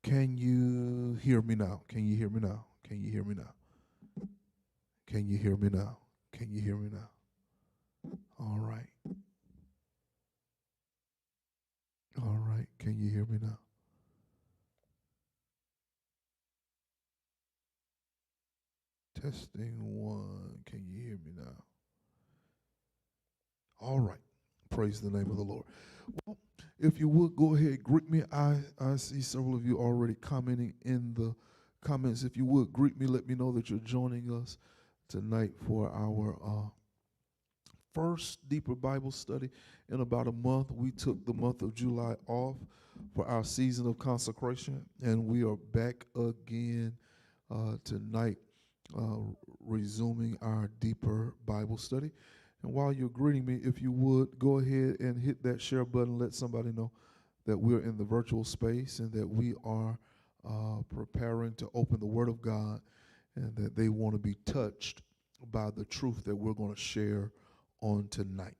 Can you hear me now? Can you hear me now? Can you hear me now? Can you hear me now? Can you hear me now? All right. All right. Can you hear me now? Testing one. Can you hear me now? All right. Praise the name of the Lord. Well, if you would go ahead, greet me. I see several of you already commenting in the comments. If you would greet me, let me know that you're joining us tonight for our first deeper Bible study in about a month. We took the month of July off for our season of consecration, and we are back again tonight, uh, resuming our deeper Bible study. And while you're greeting me, if you would go ahead and hit that share button, let somebody know that we're in the virtual space and that we are preparing to open the Word of God and that they want to be touched by the truth that we're going to share on tonight.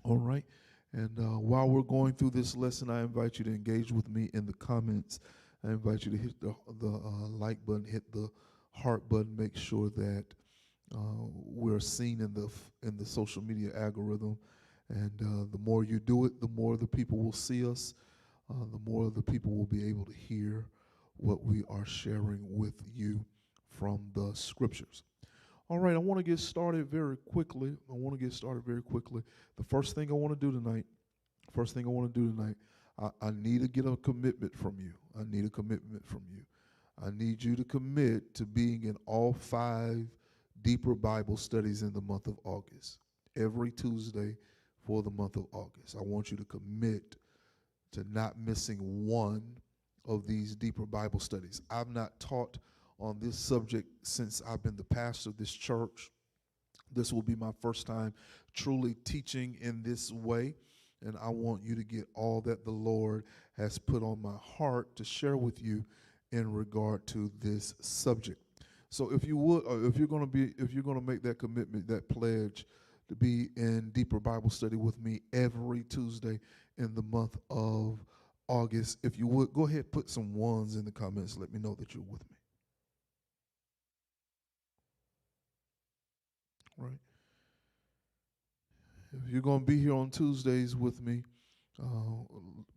All right. And while we're going through this lesson, I invite you to engage with me in the comments. I invite you to hit the like button, hit the heart button, make sure that we're seen in the social media algorithm. And the more you do it, the more the people will see us, the more the people will be able to hear what we are sharing with you from the scriptures. All right, I want to get started very quickly. The first thing I want to do tonight, I need to get a commitment from you. I need you to commit to being in all 5 deeper Bible studies in the month of August. Every Tuesday for the month of August. I want you to commit to not missing one of these deeper Bible studies. I've not taught on this subject since I've been the pastor of this church. This will be my first time truly teaching in this way, and I want you to get all that the Lord has put on my heart to share with you in regard to this subject. So if you would, if you're going to make that commitment, that pledge to be in deeper Bible study with me every Tuesday in the month of August, if you would, go ahead, put some ones in the comments. Let me know that you're with me. Right. If you're going to be here on Tuesdays with me,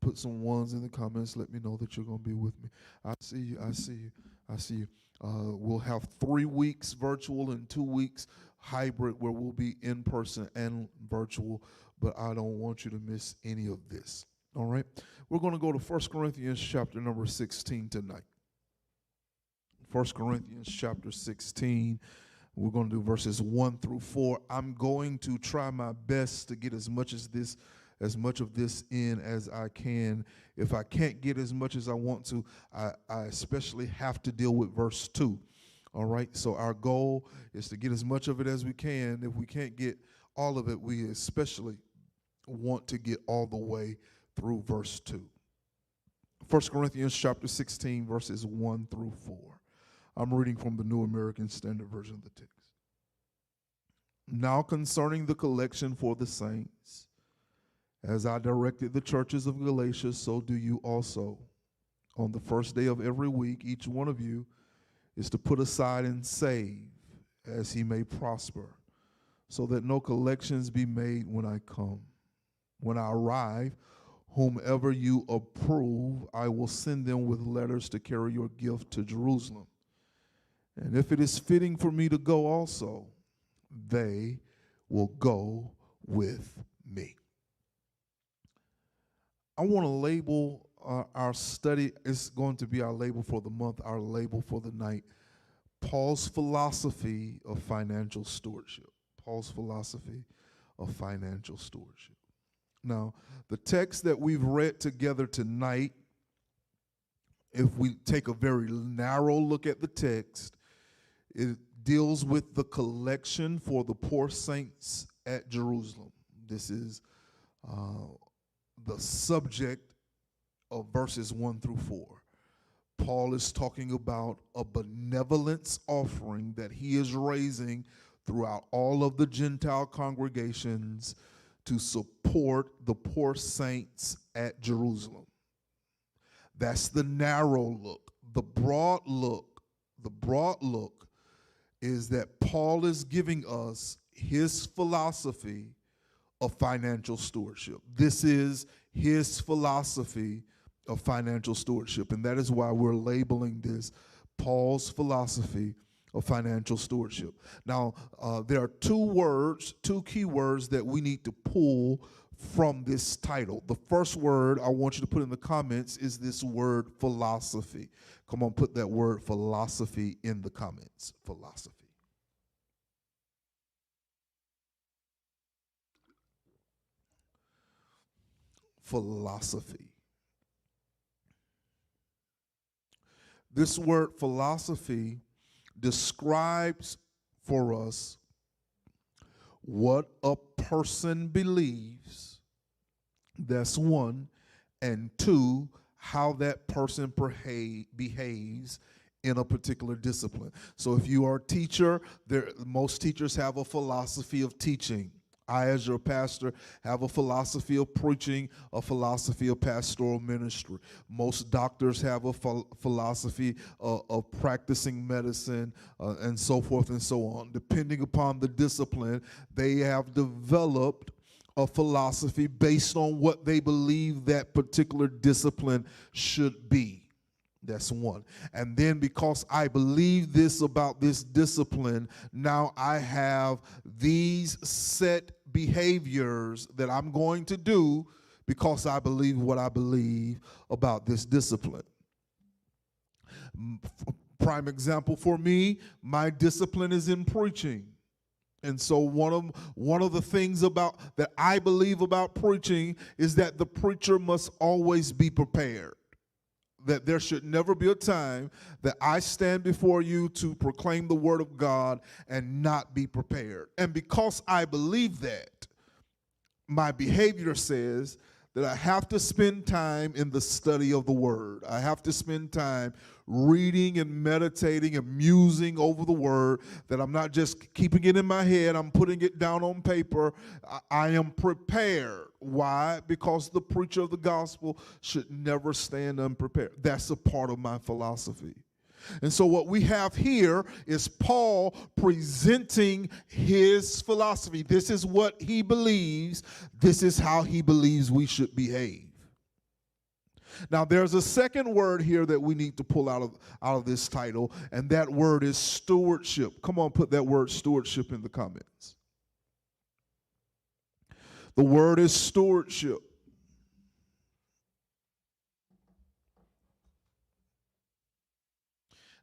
put some ones in the comments. Let me know that you're going to be with me. I see you. I see you. I see you. We'll have 3 weeks virtual and 2 weeks hybrid where we'll be in person and virtual, but I don't want you to miss any of this. All right? We're going to go to 1 Corinthians chapter number 16 tonight. 1 Corinthians chapter 16. We're going to do verses 1 through 4. I'm going to try my best to get as much of this in as I can. If I can't get as much as I want to, I especially have to deal with verse 2. All right, so our goal is to get as much of it as we can. If we can't get all of it, we especially want to get all the way through verse 2. 1 Corinthians chapter 16, verses 1 through 4. I'm reading from the New American Standard Version of the text. Now concerning the collection for the saints, as I directed the churches of Galatia, so do you also. On the first day of every week, each one of you is to put aside and save as he may prosper, so that no collections be made when I come. When I arrive, whomever you approve, I will send them with letters to carry your gift to Jerusalem. And if it is fitting for me to go also, they will go with me. I want to label our study, it's going to be our label for the month, our label for the night, Paul's philosophy of financial stewardship. Paul's philosophy of financial stewardship. Now, the text that we've read together tonight, if we take a very narrow look at the text, it deals with the collection for the poor saints at Jerusalem. This is the subject of verses 1 through 4. Paul is talking about a benevolence offering that he is raising throughout all of the Gentile congregations to support the poor saints at Jerusalem. That's the narrow look. The broad look is that Paul is giving us his philosophy of financial stewardship. This is his philosophy of financial stewardship, and that is why we're labeling this Paul's philosophy of financial stewardship. Now, there are two key words that we need to pull from this title. The first word I want you to put in the comments is this word philosophy. Come on, put that word philosophy in the comments. Philosophy. Philosophy. This word philosophy describes for us what a person believes, that's one, and two, how that person behaves in a particular discipline. So if you are a teacher, most teachers have a philosophy of teaching. I, as your pastor, have a philosophy of preaching, a philosophy of pastoral ministry. Most doctors have a philosophy of practicing medicine, and so forth and so on. Depending upon the discipline, they have developed a philosophy based on what they believe that particular discipline should be. That's one. And then because I believe this about this discipline, now I have these set behaviors that I'm going to do because I believe what I believe about this discipline. Prime example for me, my discipline is in preaching. And so one of the things about that I believe about preaching is that the preacher must always be prepared. That there should never be a time that I stand before you to proclaim the word of God and not be prepared. And because I believe that, my behavior says that I have to spend time in the study of the word. I have to spend time reading and meditating and musing over the word, that I'm not just keeping it in my head, I'm putting it down on paper. I am prepared. Why? Because the preacher of the gospel should never stand unprepared. That's a part of my philosophy. And so what we have here is Paul presenting his philosophy. This is what he believes. This is how he believes we should behave. Now, there's a second word here that we need to pull out of this title, and that word is stewardship. Come on, put that word stewardship in the comments. The word is stewardship.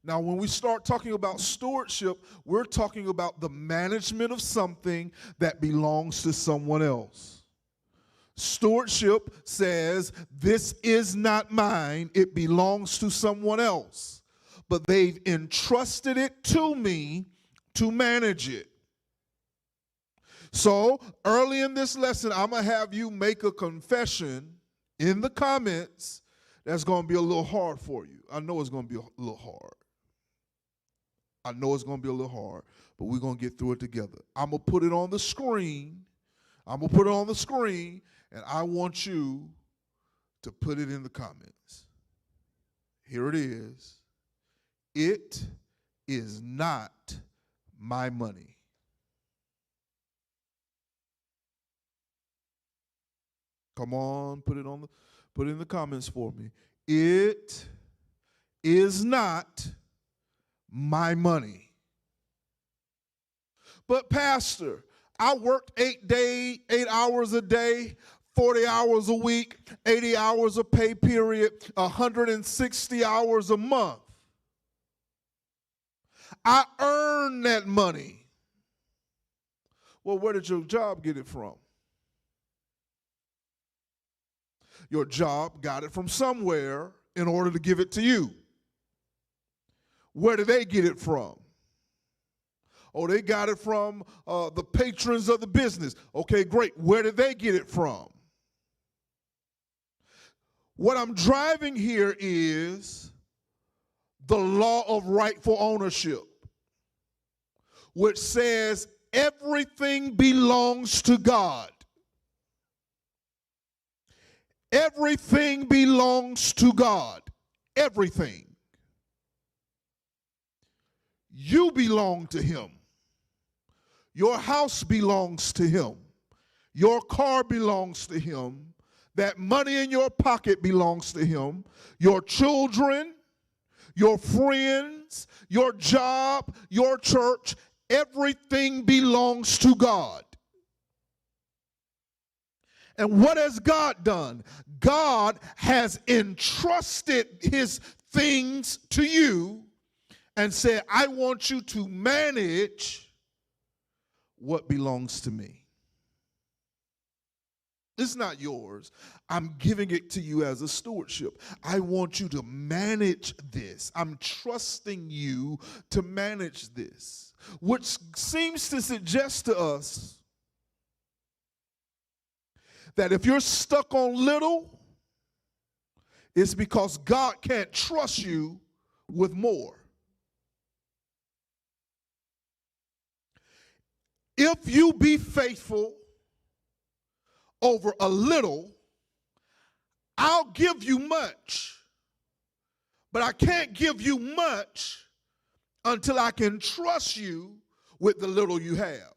Now, when we start talking about stewardship, we're talking about the management of something that belongs to someone else. Stewardship says, this is not mine, it belongs to someone else. But they've entrusted it to me to manage it. So, early in this lesson, I'm going to have you make a confession in the comments that's going to be a little hard for you. I know it's going to be a little hard. I know it's going to be a little hard, but we're going to get through it together. I'm going to put it on the screen. And I want you to put it in the comments. Here it is. It is not my money. Come on, put it in the comments for me. It is not my money. But Pastor, I worked 8 hours a day, 40 hours a week, 80 hours a pay period, 160 hours a month. I earned that money. Well, where did your job get it from? Your job got it from somewhere in order to give it to you. Where did they get it from? Oh, they got it from the patrons of the business. Okay, great. Where did they get it from? What I'm driving here is the law of rightful ownership, which says everything belongs to God. Everything belongs to God. Everything. You belong to him. Your house belongs to him. Your car belongs to him. That money in your pocket belongs to him. Your children, your friends, your job, your church, everything belongs to God. And what has God done? God has entrusted his things to you and said, I want you to manage what belongs to me. It's not yours. I'm giving it to you as a stewardship. I want you to manage this. I'm trusting you to manage this, which seems to suggest to us that if you're stuck on little, it's because God can't trust you with more. If you be faithful over a little, I'll give you much, but I can't give you much until I can trust you with the little you have.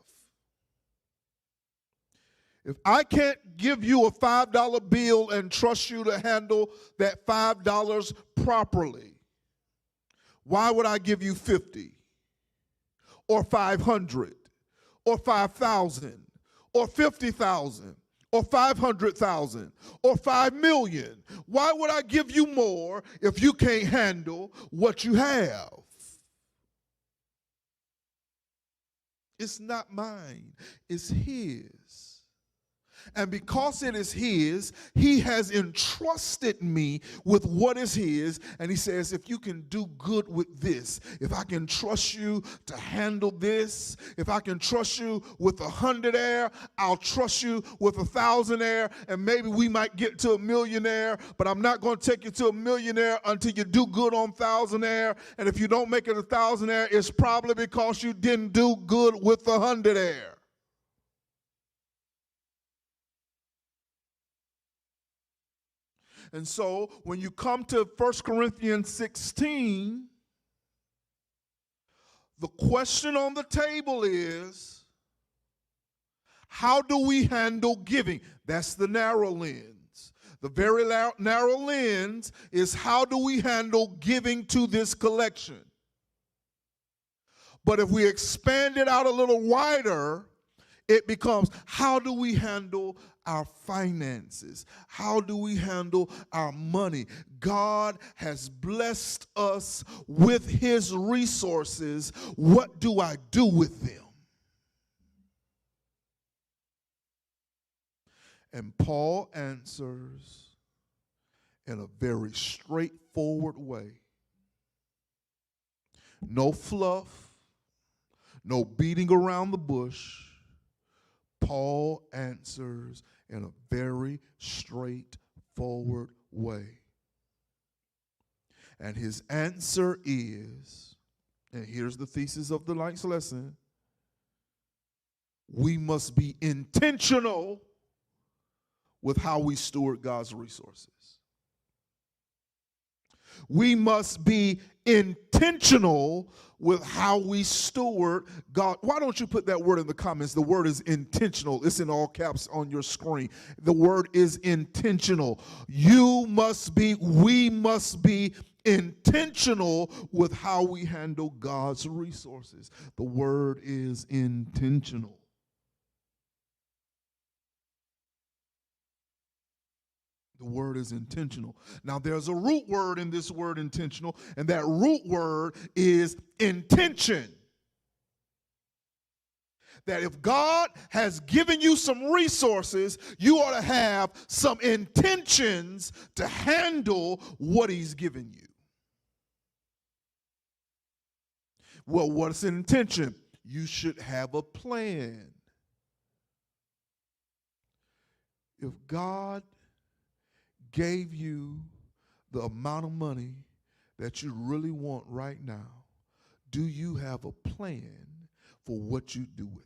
If I can't give you a $5 bill and trust you to handle that $5 properly, why would I give you 50 or 500 or 5,000 or 50,000 or 500,000 or 5 million? Why would I give you more if you can't handle what you have? It's not mine, it's his. And because it is his, he has entrusted me with what is his. And he says, if you can do good with this, if I can trust you to handle this, if I can trust you with 100 air, I'll trust you with 1,000 air. And maybe we might get to a millionaire, but I'm not going to take you to a millionaire until you do good on 1,000 air. And if you don't make it 1,000 air, it's probably because you didn't do good with 100 air. And so when you come to 1 Corinthians 16, the question on the table is, how do we handle giving? That's the narrow lens. The very narrow lens is, how do we handle giving to this collection? But if we expand it out a little wider, it becomes, how do we handle our finances? How do we handle our money? God has blessed us with his resources. What do I do with them? And Paul answers in a very straightforward way. No fluff, no beating around the bush. Paul answers in a very straightforward way. And his answer is, and here's the thesis of tonight's lesson, we must be intentional with how we steward God's resources. We must be intentional with how we steward God. Why don't you put that word in the comments? The word is intentional. It's in all caps on your screen. The word is intentional. We must be intentional with how we handle God's resources. The word is intentional. The word is intentional. Now, there's a root word in this word intentional, and that root word is intention. That if God has given you some resources, you ought to have some intentions to handle what he's given you. Well, what's an intention? You should have a plan. If God gave you the amount of money that you really want right now, do you have a plan for what you do with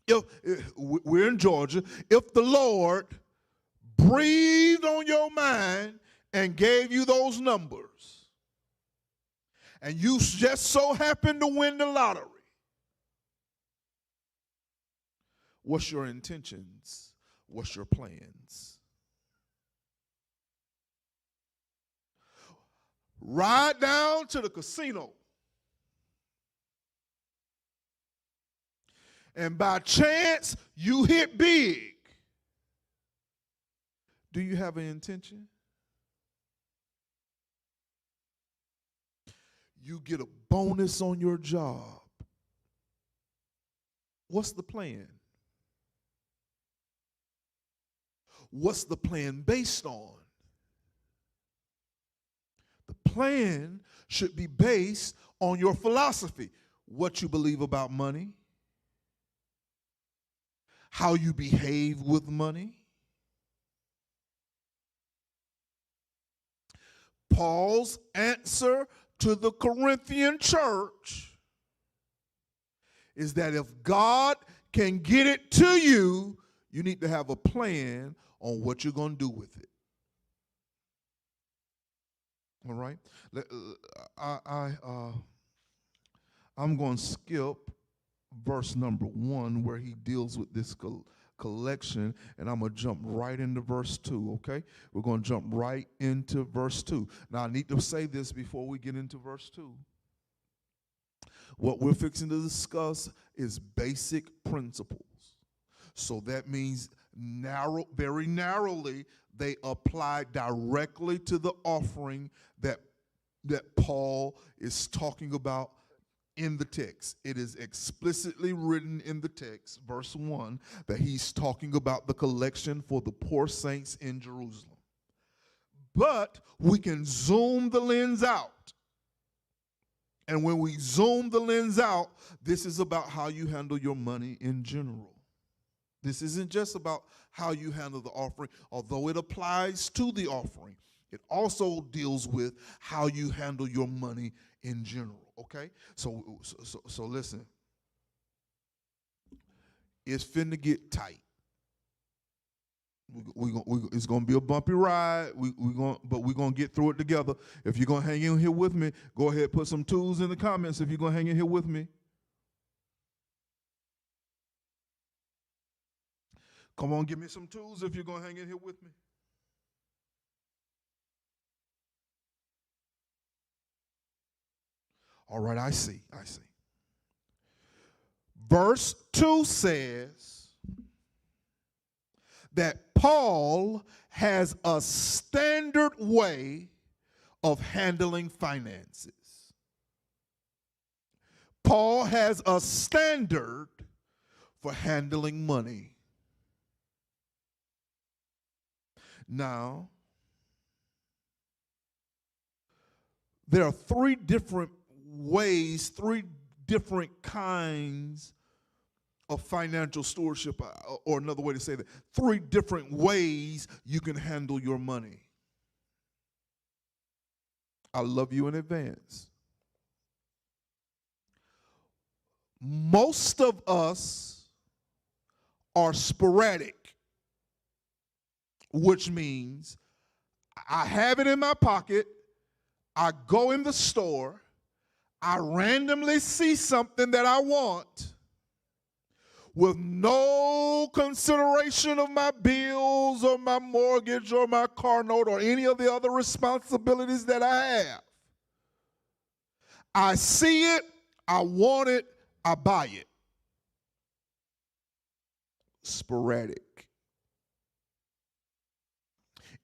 it? if we're in Georgia, if the Lord breathed on your mind and gave you those numbers, and you just so happen to win the lottery, what's your intentions? What's your plans? Ride down to the casino, and by chance you hit big. Do you have an intention? You get a bonus on your job. What's the plan? What's the plan based on? The plan should be based on your philosophy, what you believe about money, how you behave with money. Paul's answer to the Corinthian church is that if God can get it to you, you need to have a plan on what you're going to do with it. All right? I'm going to skip verse number 1 where he deals with this collection, and I'm going to jump right into verse 2, okay? We're going to jump right into verse 2. Now, I need to say this before we get into verse 2. What we're fixing to discuss is basic principles. So that means very narrowly, they apply directly to the offering that Paul is talking about in the text. It is explicitly written in the text, verse 1, that he's talking about the collection for the poor saints in Jerusalem. But we can zoom the lens out. And when we zoom the lens out, this is about how you handle your money in general. This isn't just about how you handle the offering, although it applies to the offering. It also deals with how you handle your money in general, okay? So listen. It's finna get tight. It's gonna be a bumpy ride. But we're gonna get through it together. If you're gonna hang in here with me, go ahead, put some twos in the comments if you're gonna hang in here with me. Come on, give me some twos if you're gonna hang in here with me. All right, I see. Verse 2 says that Paul has a standard way of handling finances. Paul has a standard for handling money. Now, there are three different ways, three different kinds of financial stewardship, or another way to say that, three different ways you can handle your money. I love you in advance. Most of us are sporadic, which means I have it in my pocket, I go in the store, I randomly see something that I want with no consideration of my bills or my mortgage or my car note or any of the other responsibilities that I have. I see it, I want it, I buy it. Sporadic.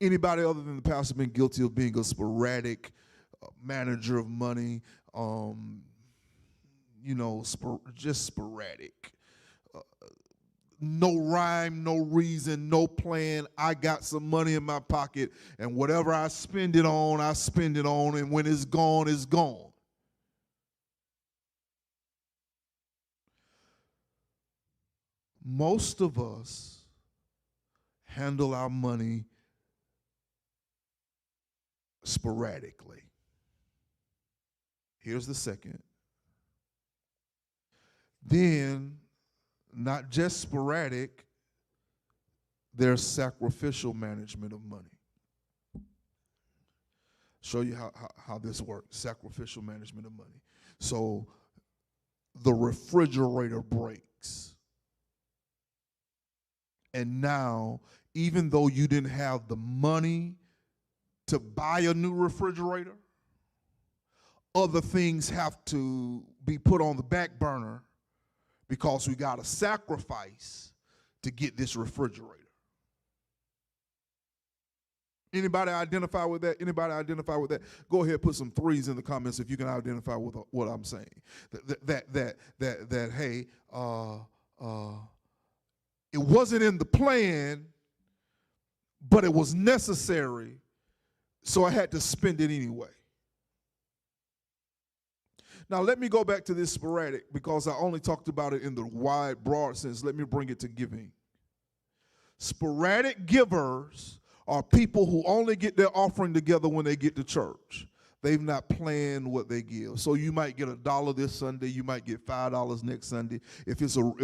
Anybody other than the pastor been guilty of being a sporadic manager of money? Just sporadic. No rhyme, no reason, no plan. I got some money in my pocket, and whatever I spend it on, and when it's gone, it's gone. Most of us handle our money sporadically. Here's the second. Then not just sporadic, there's sacrificial management of money. Show you how this works, sacrificial management of money. So the refrigerator breaks. And now, even though you didn't have the money to buy a new refrigerator, other things have to be put on the back burner because we got to sacrifice to get this refrigerator. Anybody identify with that? Anybody identify with that? Go ahead, put some threes in the comments if you can identify with what I'm saying. That hey, it wasn't in the plan, but it was necessary, so I had to spend it anyway. Now, let me go back to this sporadic because I only talked about it in the wide, broad sense. Let me bring it to giving. Sporadic givers are people who only get their offering together when they get to church. They've not planned what they give. So you might get $1 this Sunday, you might get $5 next Sunday. If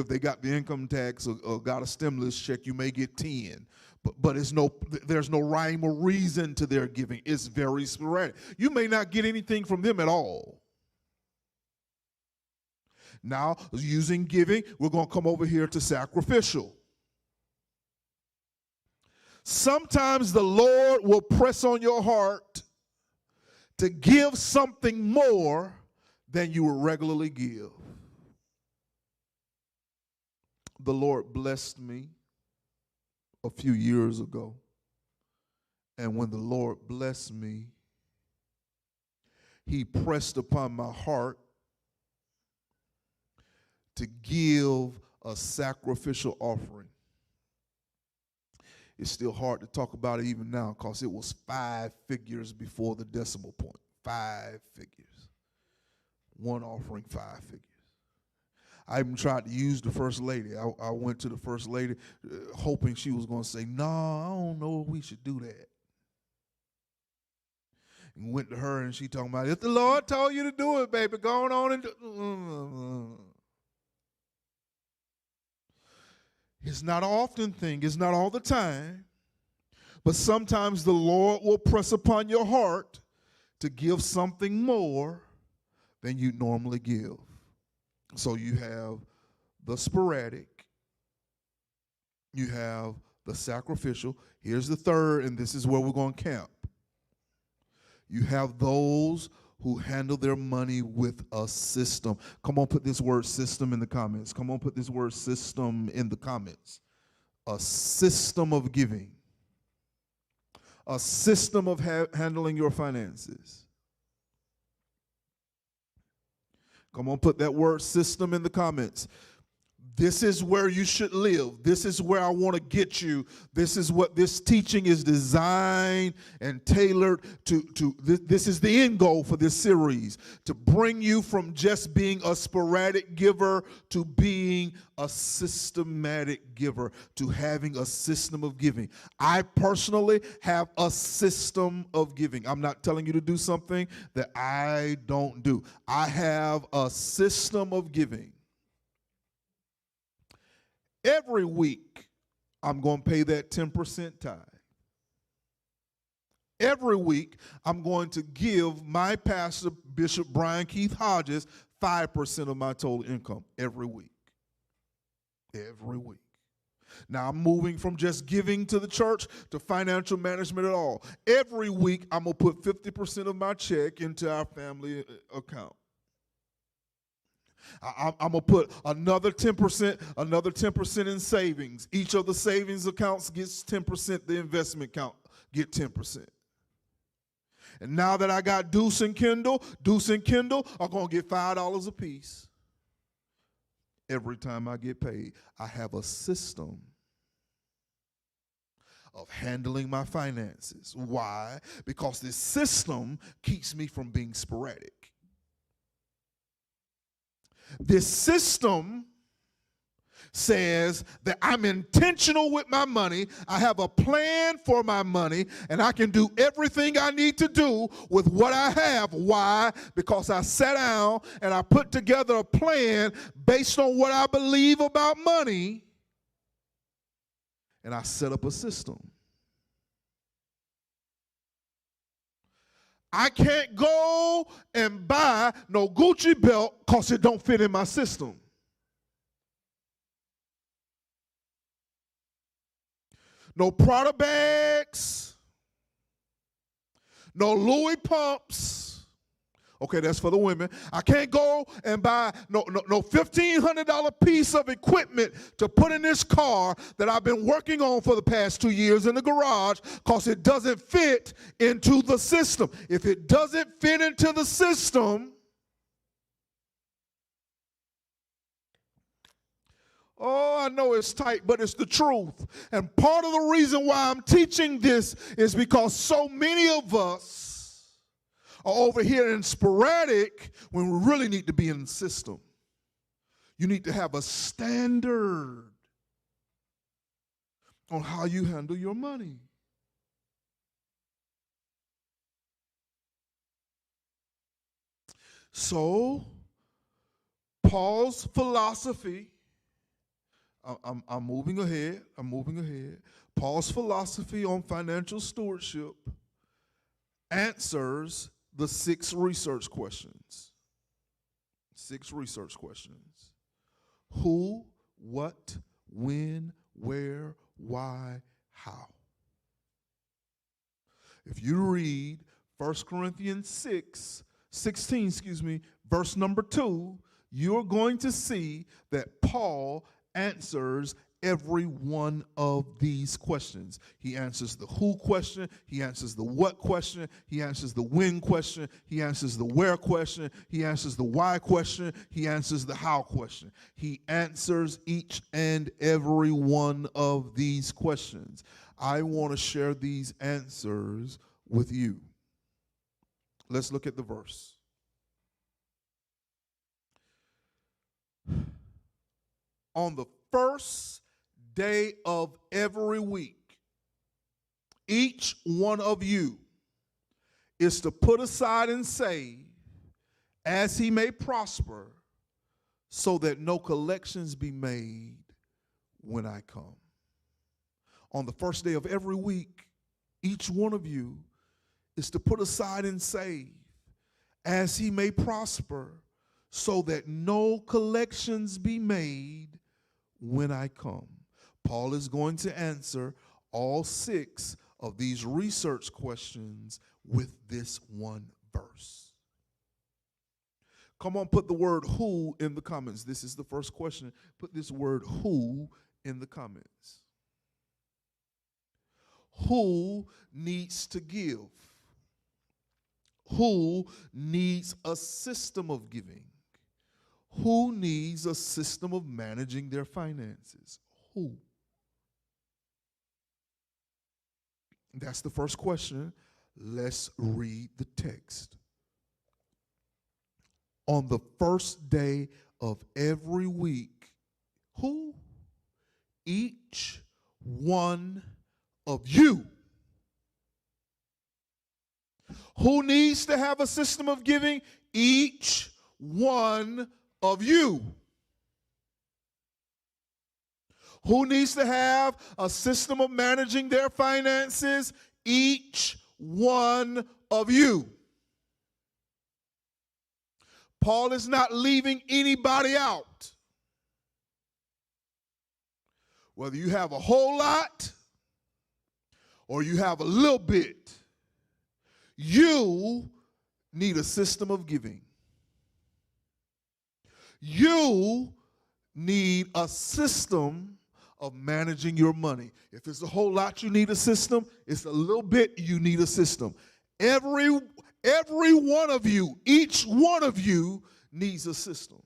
they got the income tax or got a stimulus check, you may get 10. But there's no rhyme or reason to their giving. It's very sporadic. You may not get anything from them at all. Now, using giving, we're going to come over here to sacrificial. Sometimes the Lord will press on your heart to give something more than you would regularly give. The Lord blessed me a few years ago. And when the Lord blessed me, He pressed upon my heart to give a sacrificial offering. It's still hard to talk about it even now because it was 5 figures before the decimal point. 5 figures. One offering, 5 figures. I even tried to use the first lady. I went to the first lady hoping she was going to say, no, I don't know if we should do that. And went to her and she talking about, if the Lord told you to do it, baby, go on and do it. It's not an often thing. It's not all the time. But sometimes the Lord will press upon your heart to give something more than you normally give. So you have the sporadic. You have the sacrificial. Here's the third, and this is where we're going to camp. You have those who handle their money with a system. Come on, put this word system in the comments. Come on, put this word system in the comments. A system of giving. A system of handling your finances. Come on, put that word system in the comments. This is where you should live. This is where I want to get you. This is what this teaching is designed and tailored to. This is the end goal for this series, to bring you from just being a sporadic giver to being a systematic giver, to having a system of giving. I personally have a system of giving. I'm not telling you to do something that I don't do. I have a system of giving. Every week, I'm going to pay that 10% tithe. Every week, I'm going to give my pastor, Bishop Brian Keith Hodges, 5% of my total income every week. Every week. Now, I'm moving from just giving to the church to financial management at all. Every week, I'm going to put 50% of my check into our family account. I'm going to put another 10% in savings. Each of the savings accounts gets 10%. The investment account get 10%. And now that I got Deuce and Kendall are going to get $5 a piece. Every time I get paid, I have a system of handling my finances. Why? Because this system keeps me from being sporadic. This system says that I'm intentional with my money. I have a plan for my money, and I can do everything I need to do with what I have. Why? Because I sat down and I put together a plan based on what I believe about money, and I set up a system. I can't go and buy no Gucci belt because it don't fit in my system. No Prada bags, no Louis pumps. Okay, that's for the women. I can't go and buy no $1,500 piece of equipment to put in this car that I've been working on for the past 2 years in the garage because it doesn't fit into the system. If it doesn't fit into the system, oh, I know it's tight, but it's the truth. And part of the reason why I'm teaching this is because so many of us are over here in sporadic when we really need to be in the system. You need to have a standard on how you handle your money. So, Paul's philosophy, I'm moving ahead. Paul's philosophy on financial stewardship answers the 6 research questions. 6 research questions. Who, what, when, where, why, how. If you read 1 Corinthians 16, verse number 2, you're going to see that Paul answers every one of these questions. He answers the who question, he answers the what question, he answers the when question, he answers the where question, he answers the why question, he answers the how question. He answers each and every one of these questions. I want to share these answers with you. Let's look at the verse. On the first day of every week, each one of you is to put aside and save as he may prosper, so that no collections be made when I come. On the first day of every week, each one of you is to put aside and save as he may prosper, so that no collections be made when I come. Paul is going to answer all 6 of these research questions with this one verse. Come on, put the word who in the comments. This is the first question. Put this word who in the comments. Who needs to give? Who needs a system of giving? Who needs a system of managing their finances? Who? That's the first question. Let's read the text. On the first day of every week, who? Each one of you. Who needs to have a system of giving? Each one of you. Who needs to have a system of managing their finances? Each one of you. Paul is not leaving anybody out. Whether you have a whole lot or you have a little bit, you need a system of giving. You need a system of managing your money. If it's a whole lot, you need a system. It's a little bit, you need a system. Every one of you, each one of you needs a system.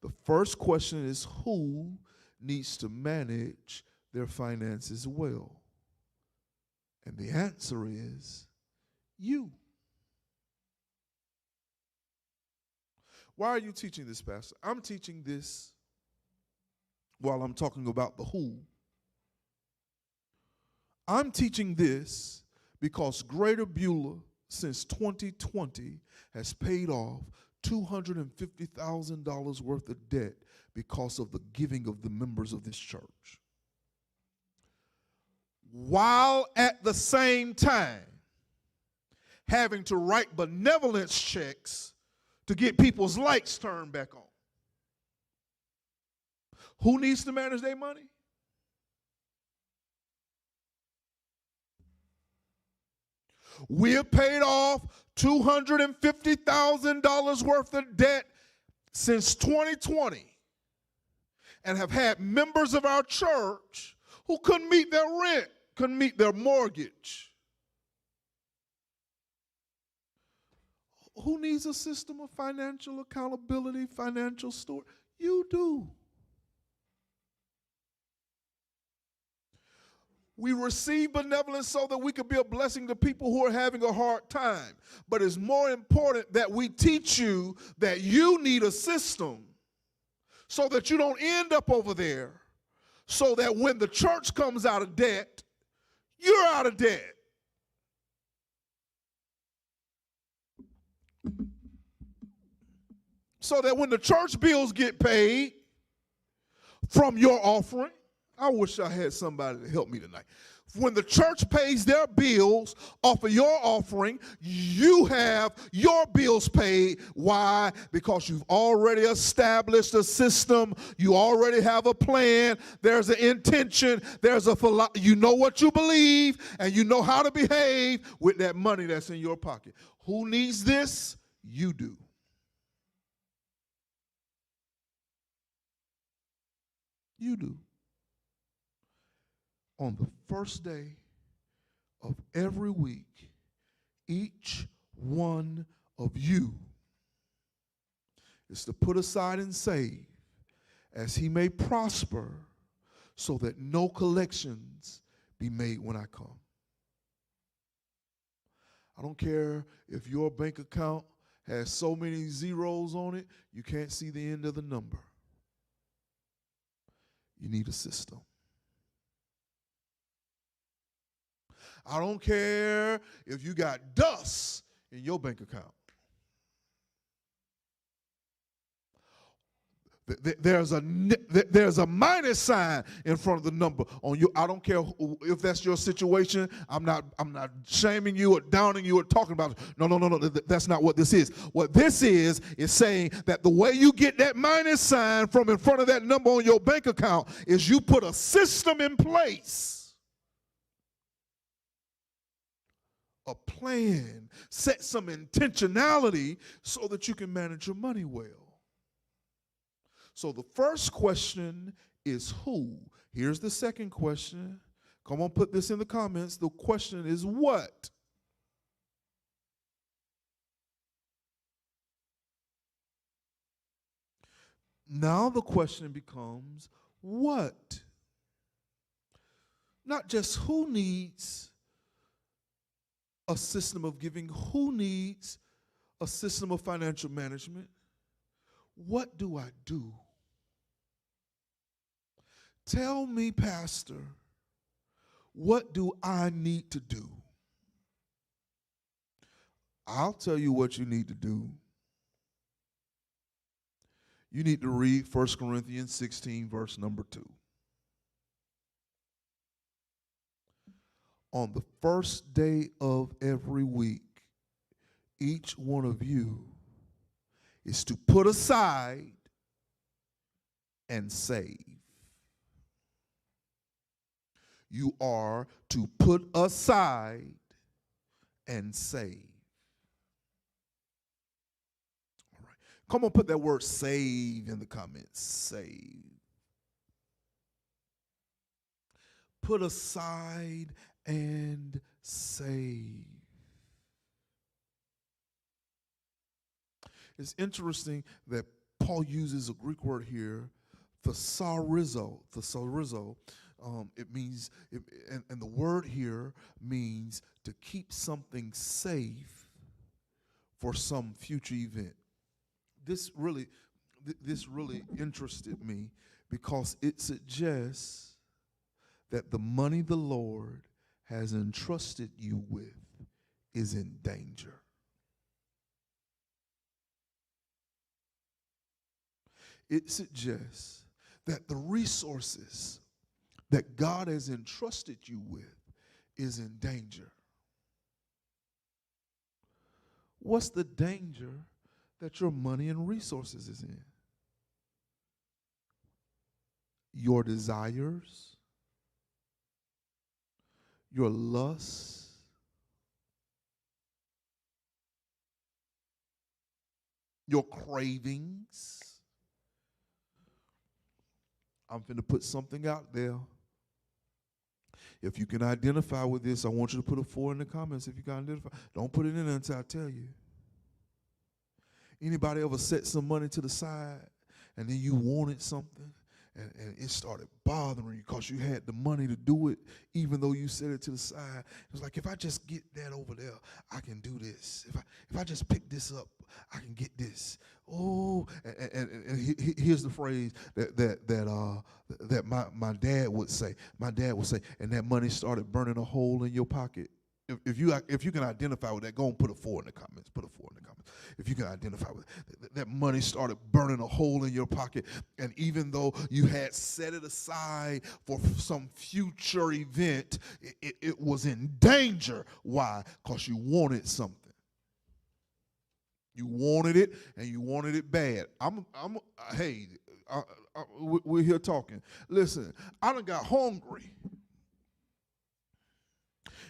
The first question is, who needs to manage their finances well? And the answer is you. Why are you teaching this, Pastor? I'm teaching this while I'm talking about the who. I'm teaching this because Greater Beulah, since 2020, has paid off $250,000 worth of debt because of the giving of the members of this church. While at the same time having to write benevolence checks to get people's lights turned back on. Who needs to manage their money? We have paid off $250,000 worth of debt since 2020 and have had members of our church who couldn't meet their rent, couldn't meet their mortgage. Who needs a system of financial accountability, financial steward? You do. We receive benevolence so that we could be a blessing to people who are having a hard time. But it's more important that we teach you that you need a system so that you don't end up over there, so that when the church comes out of debt, you're out of debt. So that when the church bills get paid from your offering, I wish I had somebody to help me tonight. When the church pays their bills off of your offering, you have your bills paid. Why? Because you've already established a system. You already have a plan. There's an intention. You know what you believe, and you know how to behave with that money that's in your pocket. Who needs this? You do. You do. On the first day of every week, each one of you is to put aside and save as he may prosper, so that no collections be made when I come. I don't care if your bank account has so many zeros on it, you can't see the end of the number. You need a system. I don't care if you got dust in your bank account. There's a minus sign in front of the number on you. I don't care if that's your situation. I'm not shaming you or downing you or talking about it. No. That's not what this is. What this is saying that the way you get that minus sign from in front of that number on your bank account is you put a system in place. A plan, set some intentionality so that you can manage your money well. So the first question is who? Here's the second question. Come on, put this in the comments. The question is what? Now the question becomes what? Not just who needs a system of giving, who needs a system of financial management? What do I do? Tell me, Pastor, what do I need to do? I'll tell you what you need to do. You need to read 1 Corinthians 16, verse number 2. On the first day of every week, each one of you is to put aside and save. You are to put aside and save. All right. Come on, put that word save in the comments. Save. Put aside and save. It's interesting that Paul uses a Greek word here, thesaurizo. It means, and the word here means to keep something safe for some future event. this really interested me because it suggests that the money the Lord has entrusted you with is in danger. It suggests that the resources that God has entrusted you with is in danger. What's the danger that your money and resources is in? Your desires, your lusts, your cravings. I'm finna put something out there. If you can identify with this, I want you to put a 4 in the comments if you can identify. Don't put it in until I tell you. Anybody ever set some money to the side and then you wanted something and it started bothering you because you had the money to do it even though you set it to the side? It was like, if I just get that over there, I can do this. If I just pick this up, I can get this. Oh, and here's the phrase that my dad would say. My dad would say, and that money started burning a hole in your pocket. If you can identify with that, go and put a 4 in the comments. Put a 4 in the comments. If you can identify with it, that money started burning a hole in your pocket, and even though you had set it aside for some future event, it was in danger. Why? Because you wanted something. You wanted it, and you wanted it bad. We're here talking. Listen, I done got hungry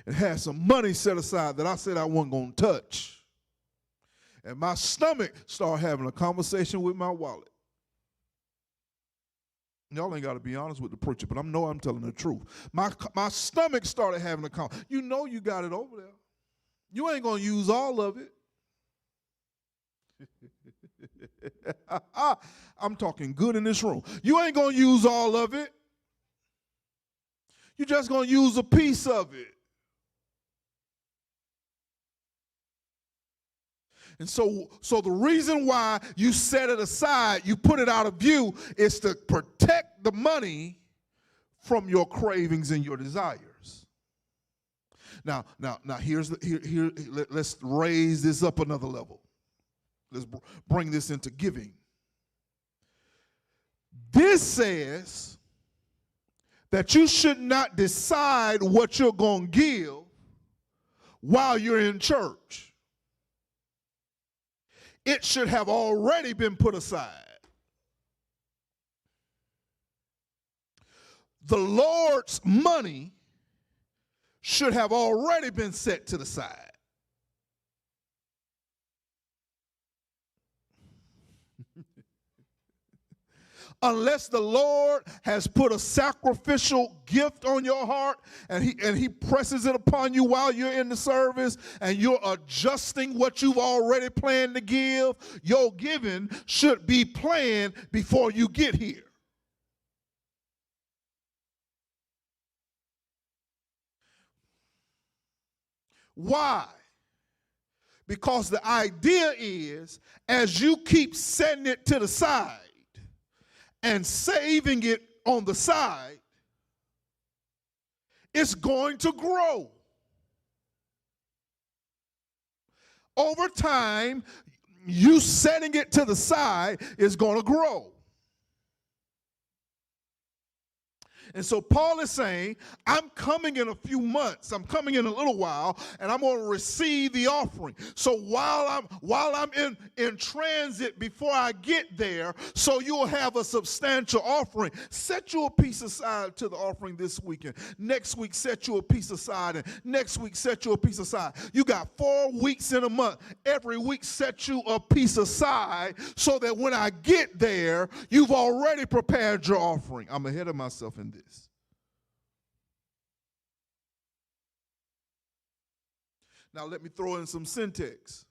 and had some money set aside that I said I wasn't going to touch. And my stomach started having a conversation with my wallet. Y'all ain't got to be honest with the preacher, but I know I'm telling the truth. My stomach started having a conversation. You know you got it over there. You ain't going to use all of it. I'm talking good in this room. You ain't going to use all of it. You're just going to use a piece of it. And so the reason why you set it aside, you put it out of view, is to protect the money from your cravings and your desires. Now let's raise this up another level. Let's bring this into giving. This says that you should not decide what you're going to give while you're in church. It should have already been put aside. The Lord's money should have already been set to the side. Unless the Lord has put a sacrificial gift on your heart and he presses it upon you while you're in the service and you're adjusting what you've already planned to give, your giving should be planned before you get here. Why? Because the idea is, as you keep setting it to the side and saving it on the side, it's going to grow. Over time, you setting it to the side is going to grow. And so Paul is saying, I'm coming in a few months, I'm coming in a little while, and I'm going to receive the offering. So while I'm in transit before I get there, so you'll have a substantial offering. Set you a piece aside to the offering this weekend. Next week, set you a piece aside, and next week, set you a piece aside. You got 4 weeks in a month. Every week, set you a piece aside so that when I get there, you've already prepared your offering. I'm ahead of myself in this. Now let me throw in some syntax.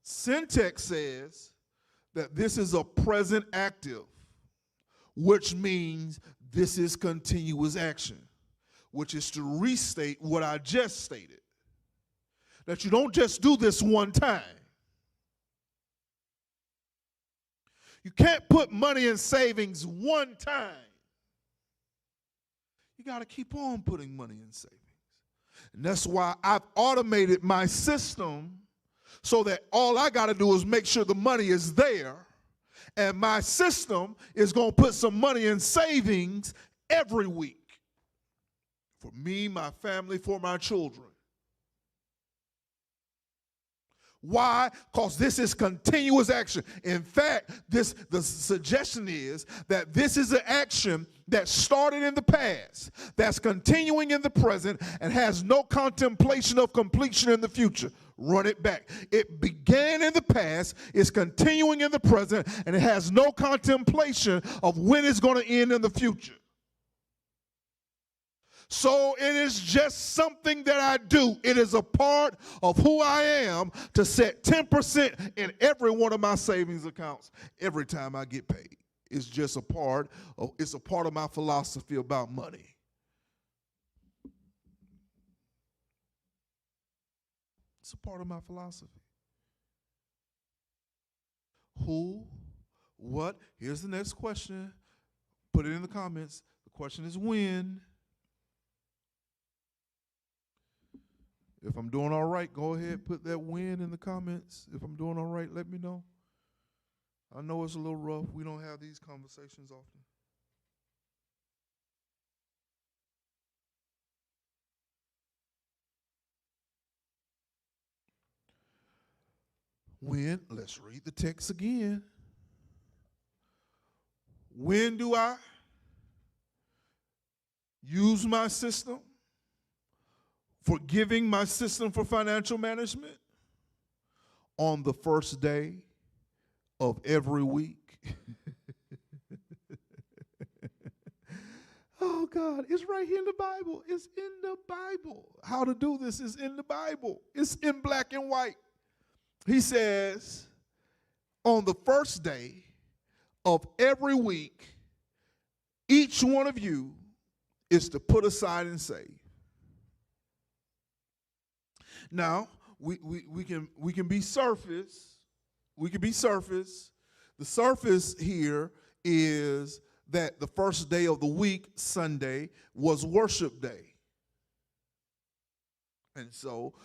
Syntax says that this is a present active, which means this is continuous action, which is to restate what I just stated. That you don't just do this one time. You can't put money in savings one time. You got to keep on putting money in savings. And that's why I've automated my system so that all I got to do is make sure the money is there. And my system is going to put some money in savings every week. For me, my family, for my children. Why? Because this is continuous action. In fact, the suggestion is that this is an action that started in the past, that's continuing in the present, and has no contemplation of completion in the future. Run it back. It began in the past, it's continuing in the present, and it has no contemplation of when it's going to end in the future. So it is just something that I do. It is a part of who I am to set 10% in every one of my savings accounts every time I get paid. It's just a part of my philosophy about money. It's a part of my philosophy. Who, what? Here's the next question. Put it in the comments. The question is when. If I'm doing all right, go ahead, put that win in the comments. If I'm doing all right, let me know. I know it's a little rough. We don't have these conversations often. When, let's read the text again. When do I use my system? Forgiving my system for financial management on the first day of every week. Oh God, it's right here in the Bible. It's in the Bible. How to do this is in the Bible. It's in black and white. He says, on the first day of every week, each one of you is to put aside and save. Now, we can be surface. We can be surface. The surface here is that the first day of the week, Sunday, was worship day. And so,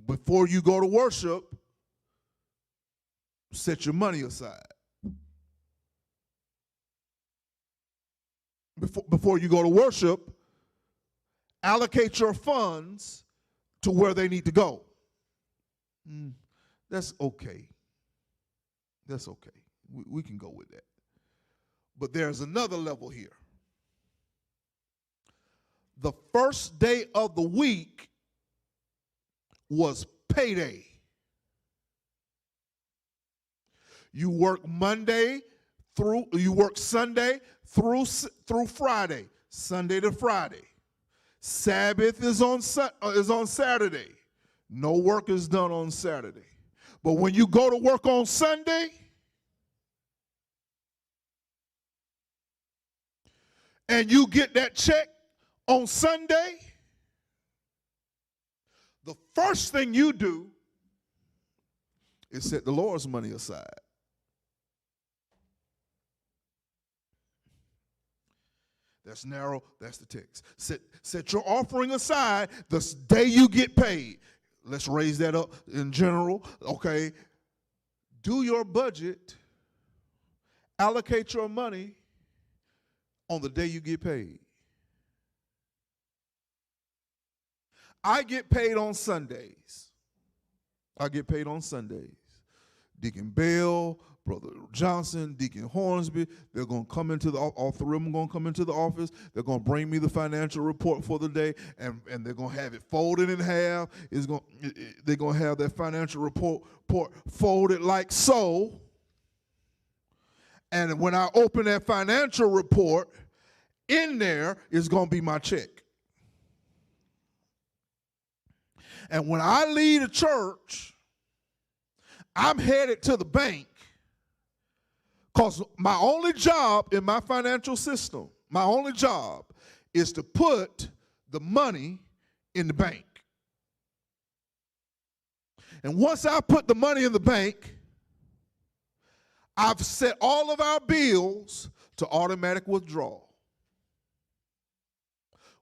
before you go to worship, set your money aside. Before you go to worship, allocate your funds to where they need to go. That's okay. That's okay. We can go with that. But there's another level here. The first day of the week was payday. You work Sunday through Friday, Sunday to Friday. Sabbath is on Saturday. No work is done on Saturday. But when you go to work on Sunday, and you get that check on Sunday, the first thing you do is set the Lord's money aside. That's narrow, that's the text. Set your offering aside the day you get paid. Let's raise that up in general, okay? Do your budget, allocate your money on the day you get paid. I get paid on Sundays. Deacon Bell, Brother Johnson, Deacon Hornsby, they're going to come into all three of them going to come into the office. They're going to bring me the financial report for the day, and they're going to have it folded in half. They're going to have that financial report folded like so. And when I open that financial report, in there is going to be my check. And when I leave the church, I'm headed to the bank, because my only job in my financial system, my only job is to put the money in the bank. And once I put the money in the bank, I've set all of our bills to automatic withdrawal.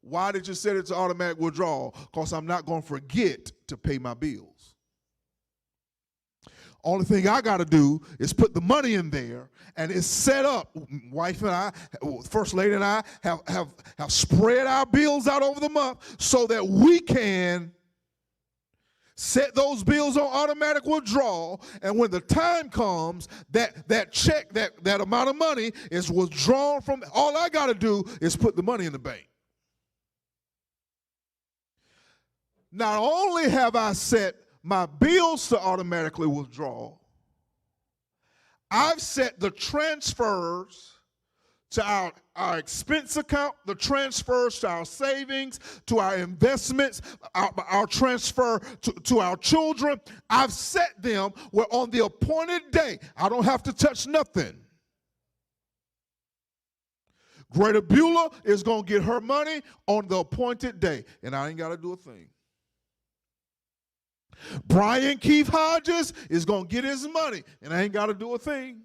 Why did you set it to automatic withdrawal? Because I'm not going to forget to pay my bills. Only thing I got to do is put the money in there, and it's set up. Wife and I, First Lady and I have spread our bills out over the month so that we can set those bills on automatic withdrawal, and when the time comes, that check, that amount of money is withdrawn from, all I got to do is put the money in the bank. Not only have I set my bills to automatically withdraw, I've set the transfers to our expense account, the transfers to our savings, to our investments, our transfer to our children. I've set them where on the appointed day, I don't have to touch nothing. Greater Beulah is going to get her money on the appointed day, and I ain't got to do a thing. Brian Keith Hodges is going to get his money, and I ain't got to do a thing.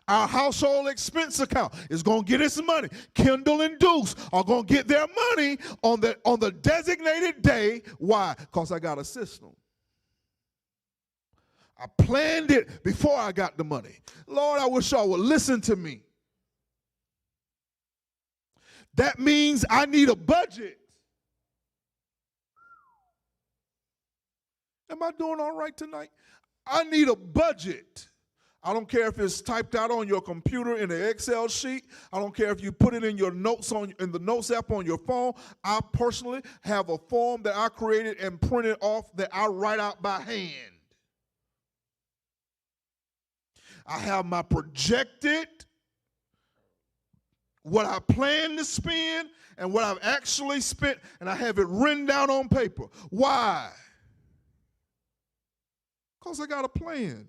Our household expense account is going to get its money. Kendall and Deuce are going to get their money on the designated day. Why? Because I got a system. I planned it before I got the money. Lord, I wish y'all would listen to me. That means I need a budget. Am I doing all right tonight? I need a budget. I don't care if it's typed out on your computer in an Excel sheet. I don't care if you put it in your notes in the Notes app on your phone. I personally have a form that I created and printed off that I write out by hand. I have my projected, what I plan to spend, and what I've actually spent, and I have it written down on paper. Why? Because I got a plan.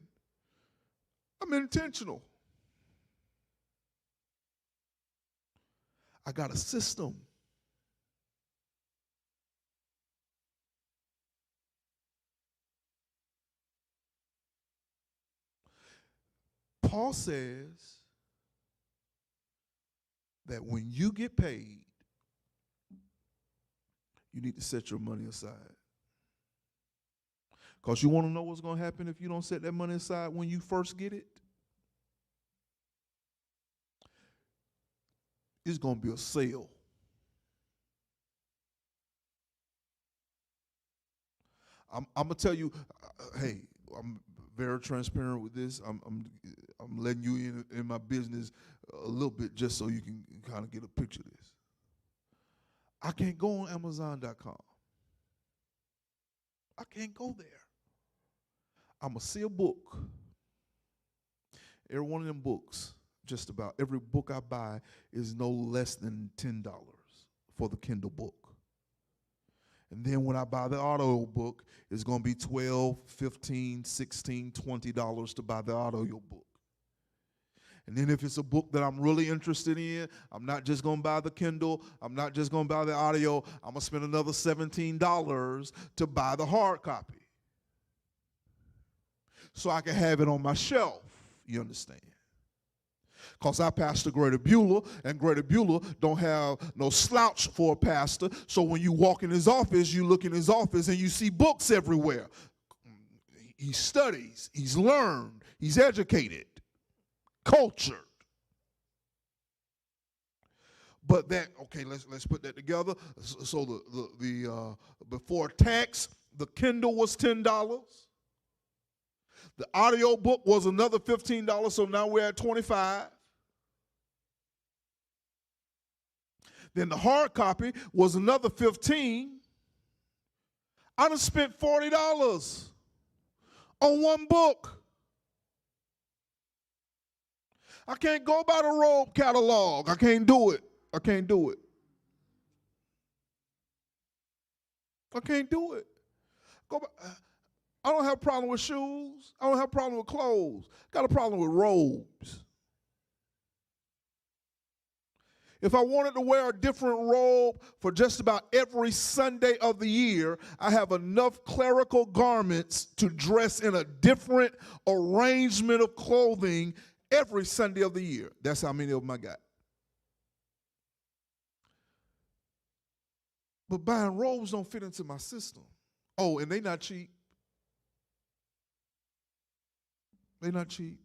I'm intentional. I got a system. Paul says that when you get paid, you need to set your money aside. Because you want to know what's going to happen if you don't set that money aside when you first get it? It's going to be a sale. I'm going to tell you, hey, I'm very transparent with this. I'm letting you in my business a little bit just so you can kind of get a picture of this. I can't go on Amazon.com. I can't go there. I'm going to see a book. Every one of them books, just about every book I buy is no less than $10 for the Kindle book. And then when I buy the audio book, it's going to be $12, $15, $16, $20 to buy the audio book. And then if it's a book that I'm really interested in, I'm not just going to buy the Kindle. I'm not just going to buy the audio. I'm going to spend another $17 to buy the hard copy, so I can have it on my shelf, you understand? Because I pastor Greater Beulah, and Greater Beulah don't have no slouch for a pastor. So when you walk in his office, you look in his office and you see books everywhere. He studies, he's learned, he's educated, cultured. But that, okay, let's put that together. So the before tax, the Kindle was $10. The audio book was another $15, so now we're at $25. Then the hard copy was another $15. I done spent $40 on one book. I can't go by the Robe catalog. I can't do it. I can't do it. I can't do it. Go by. I don't have a problem with shoes. I don't have a problem with clothes. Got a problem with robes. If I wanted to wear a different robe for just about every Sunday of the year, I have enough clerical garments to dress in a different arrangement of clothing every Sunday of the year. That's how many of them I got. But buying robes don't fit into my system. Oh, and they not cheap. They not cheap.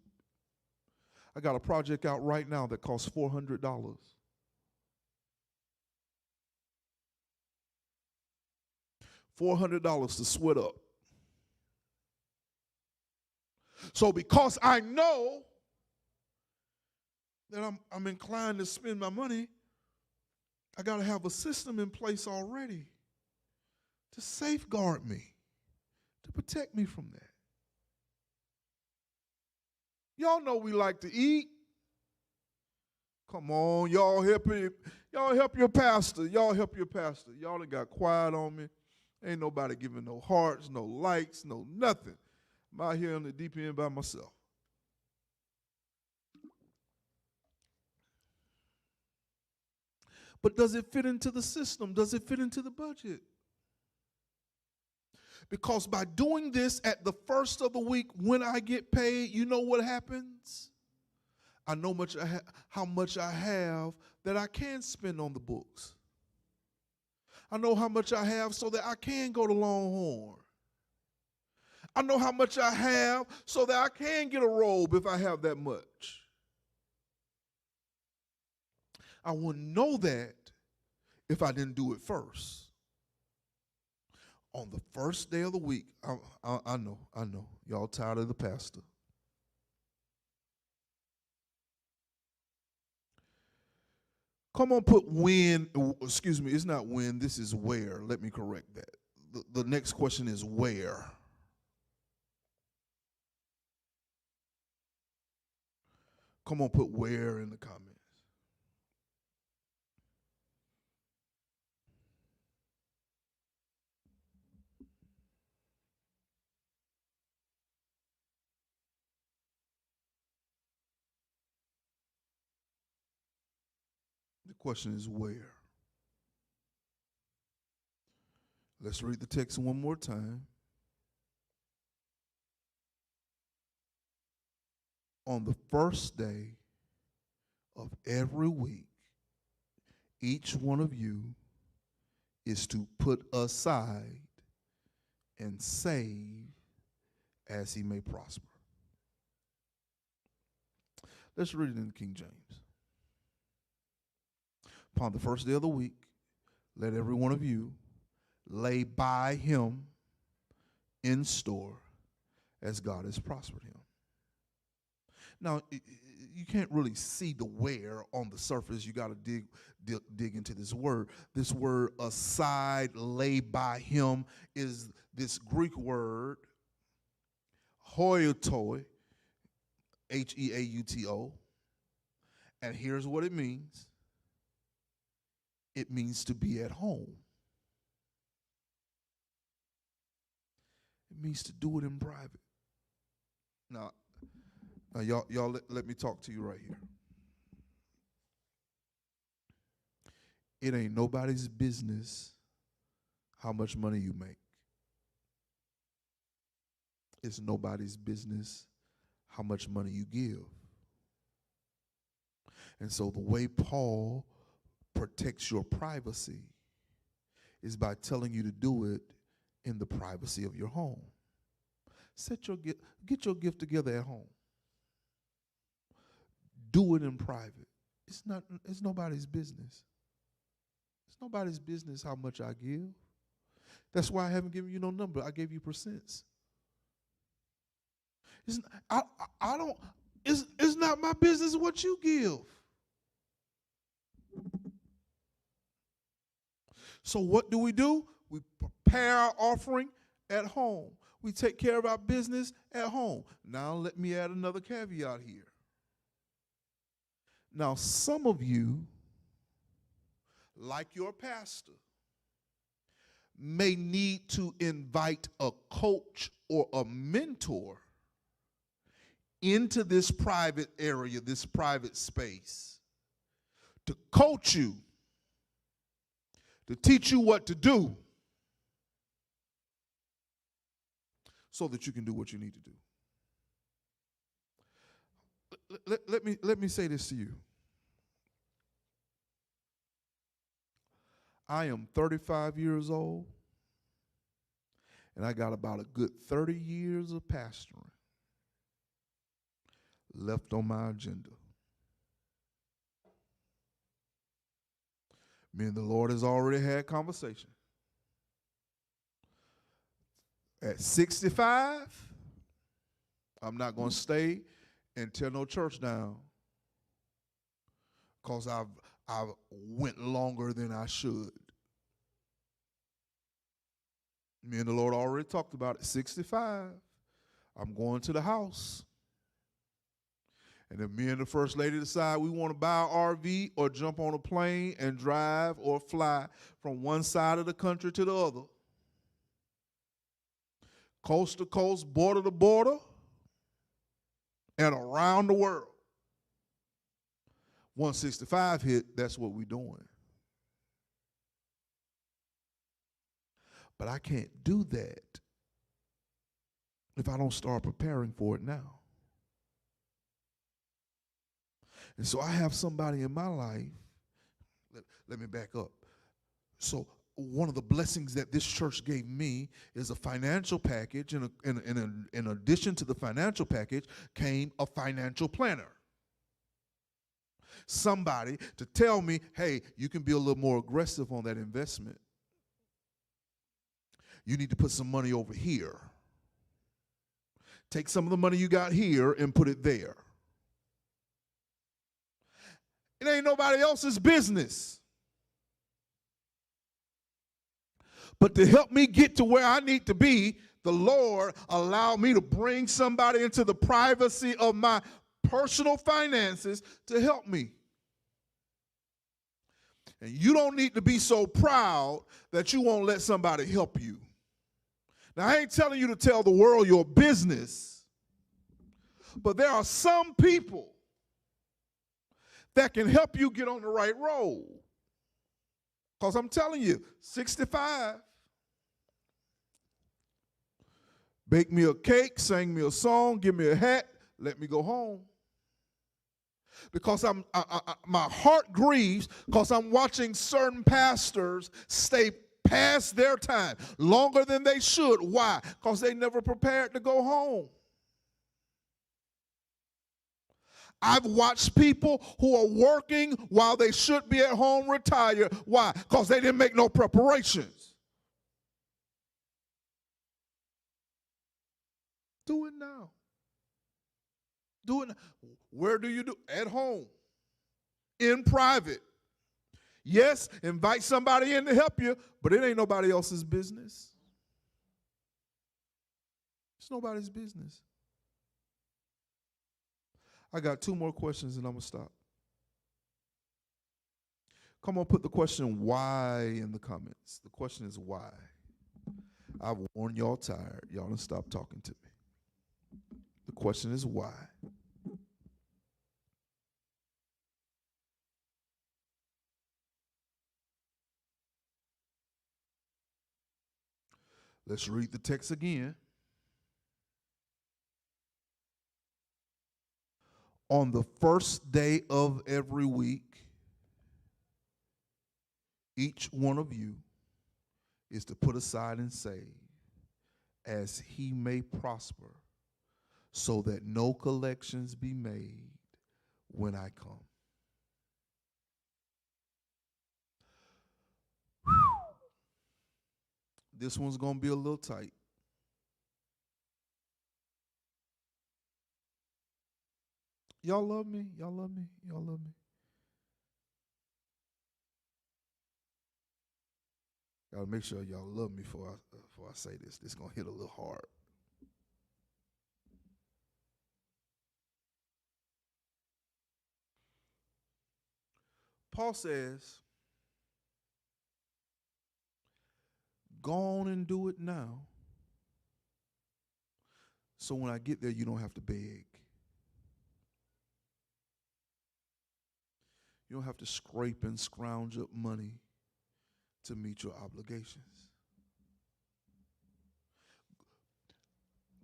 I got a project out right now that costs $400. $400 to sweat up. So because I know that I'm inclined to spend my money, I got to have a system in place already to safeguard me, to protect me from that. Y'all know we like to eat. Come on, y'all help your pastor. Y'all help your pastor. Y'all done got quiet on me. Ain't nobody giving no hearts, no likes, no nothing. I'm out here on the deep end by myself. But does it fit into the system? Does it fit into the budget? Because by doing this at the first of the week when I get paid, you know what happens? I know how much I have that I can spend on the books. I know how much I have so that I can go to Longhorn. I know how much I have so that I can get a robe if I have that much. I wouldn't know that if I didn't do it first. On the first day of the week, I know, y'all tired of the pastor. Come on, put when, excuse me, it's not when, this is where. Let me correct that. The next question is where. Come on, put where in the comments. The question is where. Let's read the text one more time. On the first day of every week, each one of you is to put aside and save as he may prosper. Let's read it in King James. Upon the first day of the week, let every one of you lay by him in store as God has prospered him. Now, you can't really see the where on the surface. You got to dig into this word. This word aside, lay by him, is this Greek word, hoiatoi, H-E-A-U-T-O. And here's what it means. It means to be at home. It means to do it in private. Now y'all let me talk to you right here. It ain't nobody's business how much money you make. It's nobody's business how much money you give. And so the way Paul protects your privacy is by telling you to do it in the privacy of your home. Get your gift together at home. Do it in private. It's nobody's business. It's nobody's business how much I give. That's why I haven't given you no number. I gave you percents. It's not my business what you give. So what do? We prepare our offering at home. We take care of our business at home. Now let me add another caveat here. Now some of you, like your pastor, may need to invite a coach or a mentor into this private area, this private space, to coach you, to teach you what to do so that you can do what you need to do. Let me say this to you. I am 35 years old, and I got about a good 30 years of pastoring left on my agenda. Me and the Lord has already had conversation. At 65, I'm not going to stay and tear no church down because I've went longer than I should. Me and the Lord already talked about it. 65, I'm going to the house. And if me and the first lady decide we want to buy an RV or jump on a plane and drive or fly from one side of the country to the other, coast to coast, border to border, and around the world, 165 hit, that's what we're doing. But I can't do that if I don't start preparing for it now. And so I have somebody in my life, let me back up. So one of the blessings that this church gave me is a financial package, and in addition to the financial package came a financial planner. Somebody to tell me, hey, you can be a little more aggressive on that investment. You need to put some money over here. Take some of the money you got here and put it there. It ain't nobody else's business. But to help me get to where I need to be, the Lord allowed me to bring somebody into the privacy of my personal finances to help me. And you don't need to be so proud that you won't let somebody help you. Now, I ain't telling you to tell the world your business, but there are some people that can help you get on the right road. Because I'm telling you, 65, bake me a cake, sing me a song, give me a hat, let me go home. Because my heart grieves because I'm watching certain pastors stay past their time, longer than they should. Why? Because they never prepared to go home. I've watched people who are working while they should be at home retire. Why? Because they didn't make no preparations. Do it now. Do it now. Where do you do? At home. In private. Yes, invite somebody in to help you, but it ain't nobody else's business. It's nobody's business. I got 2 more questions and I'm going to stop. Come on, put the question why in the comments. The question is why. I've worn y'all tired. Y'all done stop talking to me. The question is why. Let's read the text again. On the first day of every week, each one of you is to put aside and save as he may prosper, so that no collections be made when I come. This one's going to be a little tight. Y'all love me? Y'all love me? Y'all love me? Gotta make sure y'all love me before I say this. This is going to hit a little hard. Paul says, go on and do it now, so when I get there, you don't have to beg. You don't have to scrape and scrounge up money to meet your obligations.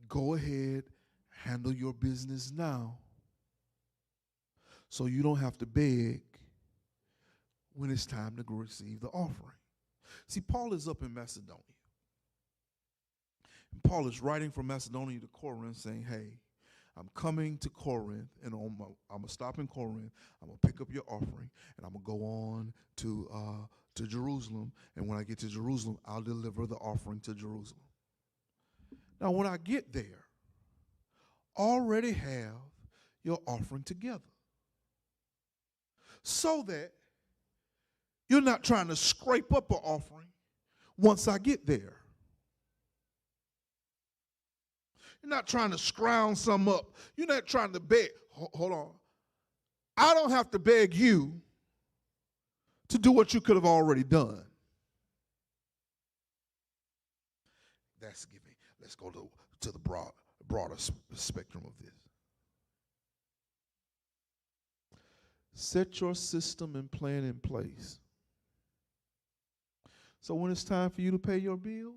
Go ahead, handle your business now so you don't have to beg when it's time to receive the offering. See, Paul is up in Macedonia. And Paul is writing from Macedonia to Corinth saying, hey, I'm coming to Corinth, and I'm going to stop in Corinth. I'm going to pick up your offering, and I'm going to go on to Jerusalem. And when I get to Jerusalem, I'll deliver the offering to Jerusalem. Now, when I get there, already have your offering together so that you're not trying to scrape up an offering once I get there. You're not trying to scrounge some up. You're not trying to beg. Hold on. I don't have to beg you to do what you could have already done. That's giving. Let's go to the broader spectrum of this. Set your system and plan in place. So when it's time for you to pay your bills,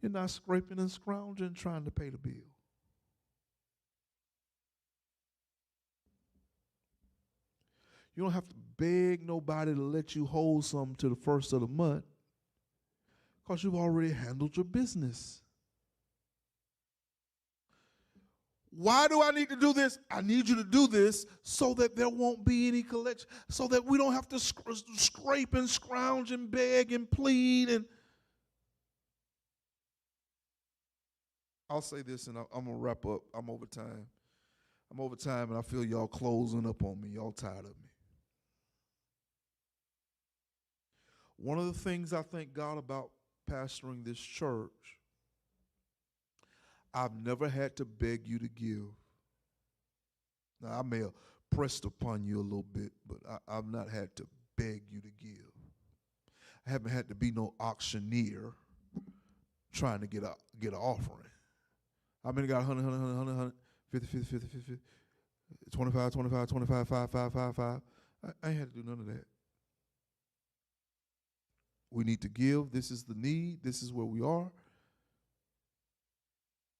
you're not scraping and scrounging trying to pay the bill. You don't have to beg nobody to let you hold something to the first of the month because you've already handled your business. Why do I need to do this? I need you to do this so that there won't be any collection, so that we don't have to scrape and scrounge and beg and plead. And I'll say this, and I'm going to wrap up. I'm over time. And I feel y'all closing up on me. Y'all tired of me. One of the things I thank God about pastoring this church, I've never had to beg you to give. Now, I may have pressed upon you a little bit, but I've not had to beg you to give. I haven't had to be no auctioneer trying to get an offering. I mean, I got 100, 100, 100, 100, 50, 50, 50, 50, 25, 25, 25, 5, 5, 5, 5. I ain't had to do none of that. We need to give. This is the need. This is where we are.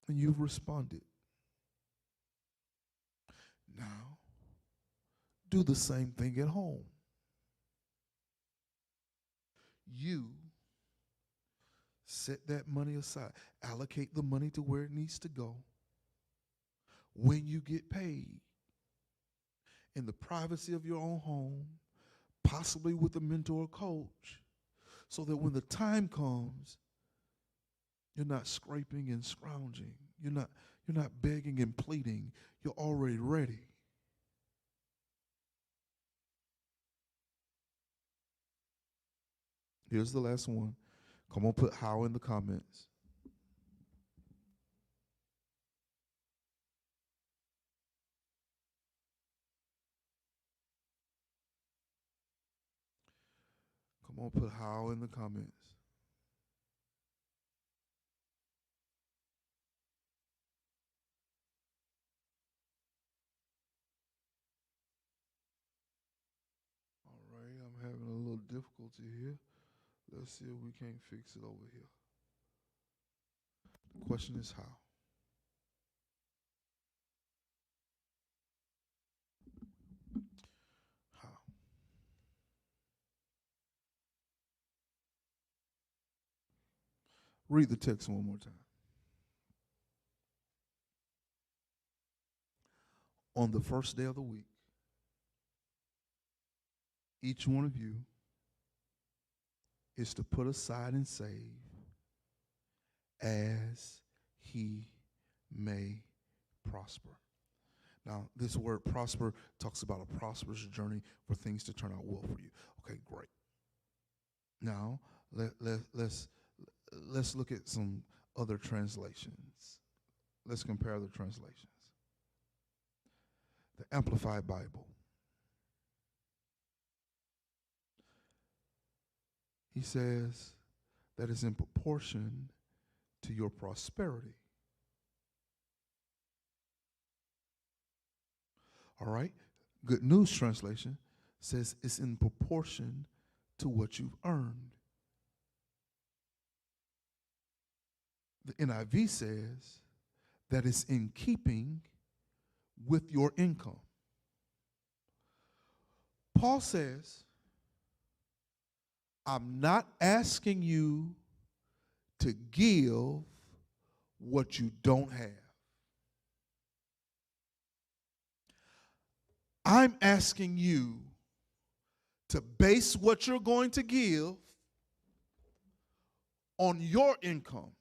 And you've responded. Now, do the same thing at home. You set that money aside. Allocate the money to where it needs to go. When you get paid, in the privacy of your own home, possibly with a mentor or coach, so that when the time comes, you're not scraping and scrounging. You're not begging and pleading. You're already ready. Here's the last one. Come on, put how in the comments. Come on, put how in the comments. All right, I'm having a little difficulty here. Let's see if we can't fix it over here. The question is how. How? Read the text one more time. On the first day of the week, each one of you is to put aside and save as he may prosper. Now, this word prosper talks about a prosperous journey for things to turn out well for you. Okay, great. Now, let's look at some other translations. Let's compare the translations. The Amplified Bible. He says that is in proportion to your prosperity. All right? Good News Translation says it's in proportion to what you've earned. The NIV says that it's in keeping with your income. Paul says, I'm not asking you to give what you don't have. I'm asking you to base what you're going to give on your income.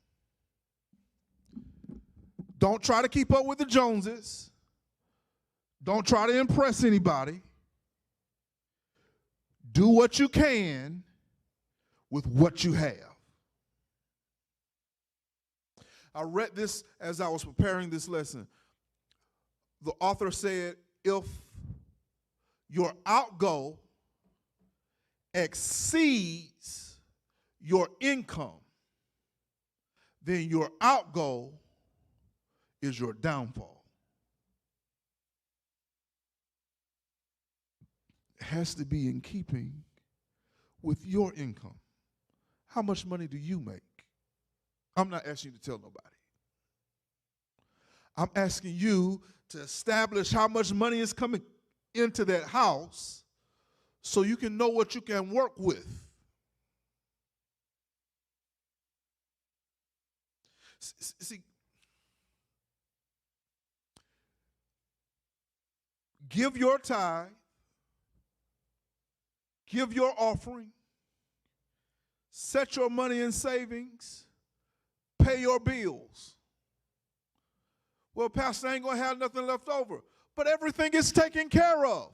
Don't try to keep up with the Joneses. Don't try to impress anybody. Do what you can with what you have. I read this as I was preparing this lesson. The author said, if your outgo exceeds your income, then your outgo is your downfall. It has to be in keeping with your income. How much money do you make? I'm not asking you to tell nobody. I'm asking you to establish how much money is coming into that house so you can know what you can work with. See, give your tithe, give your offering, set your money in savings, pay your bills. Well, Pastor, I ain't going to have nothing left over. But everything is taken care of.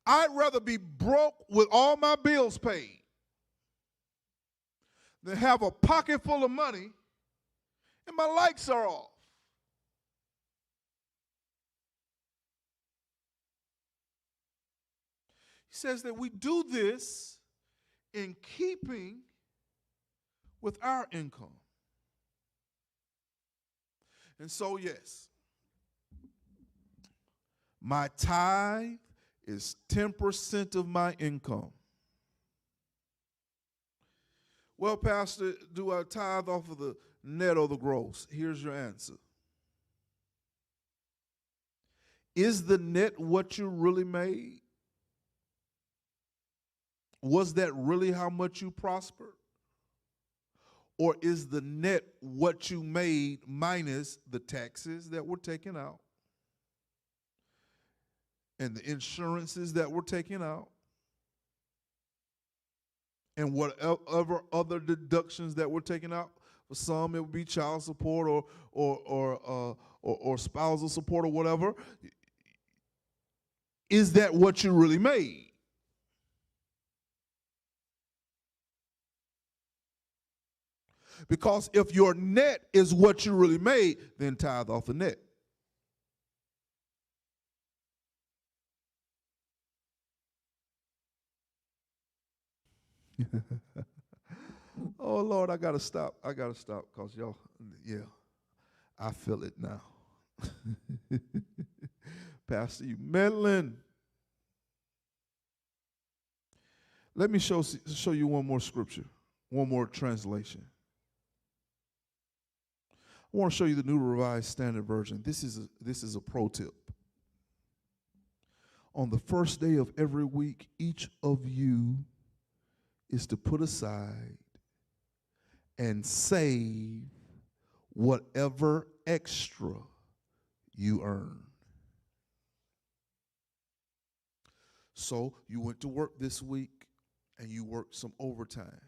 I'd rather be broke with all my bills paid than have a pocket full of money and my lights are off. He says that we do this in keeping with our income. And so, yes, my tithe is 10% of my income. Well, Pastor, do I tithe off of the net or the gross? Here's your answer. Is the net what you really made? Was that really how much you prospered? Or is the net what you made minus the taxes that were taken out and the insurances that were taken out and whatever other deductions that were taken out? For some, it would be child support or spousal support or whatever. Is that what you really made? Because if your net is what you really made, then tithe off the net. Oh, Lord, I got to stop. I got to stop because y'all, yeah, I feel it now. Pastor, you meddling. Let me show you one more scripture, one more translation. I want to show you the New Revised Standard Version. This is a pro tip. On the first day of every week, each of you is to put aside and save whatever extra you earn. So you went to work this week and you worked some overtime.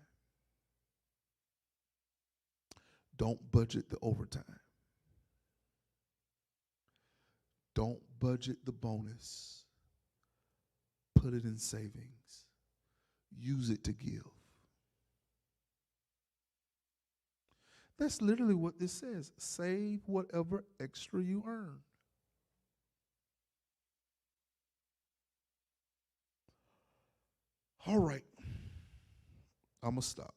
Don't budget the overtime. Don't budget the bonus. Put it in savings. Use it to give. That's literally what this says. Save whatever extra you earn. All right. I'm going to stop.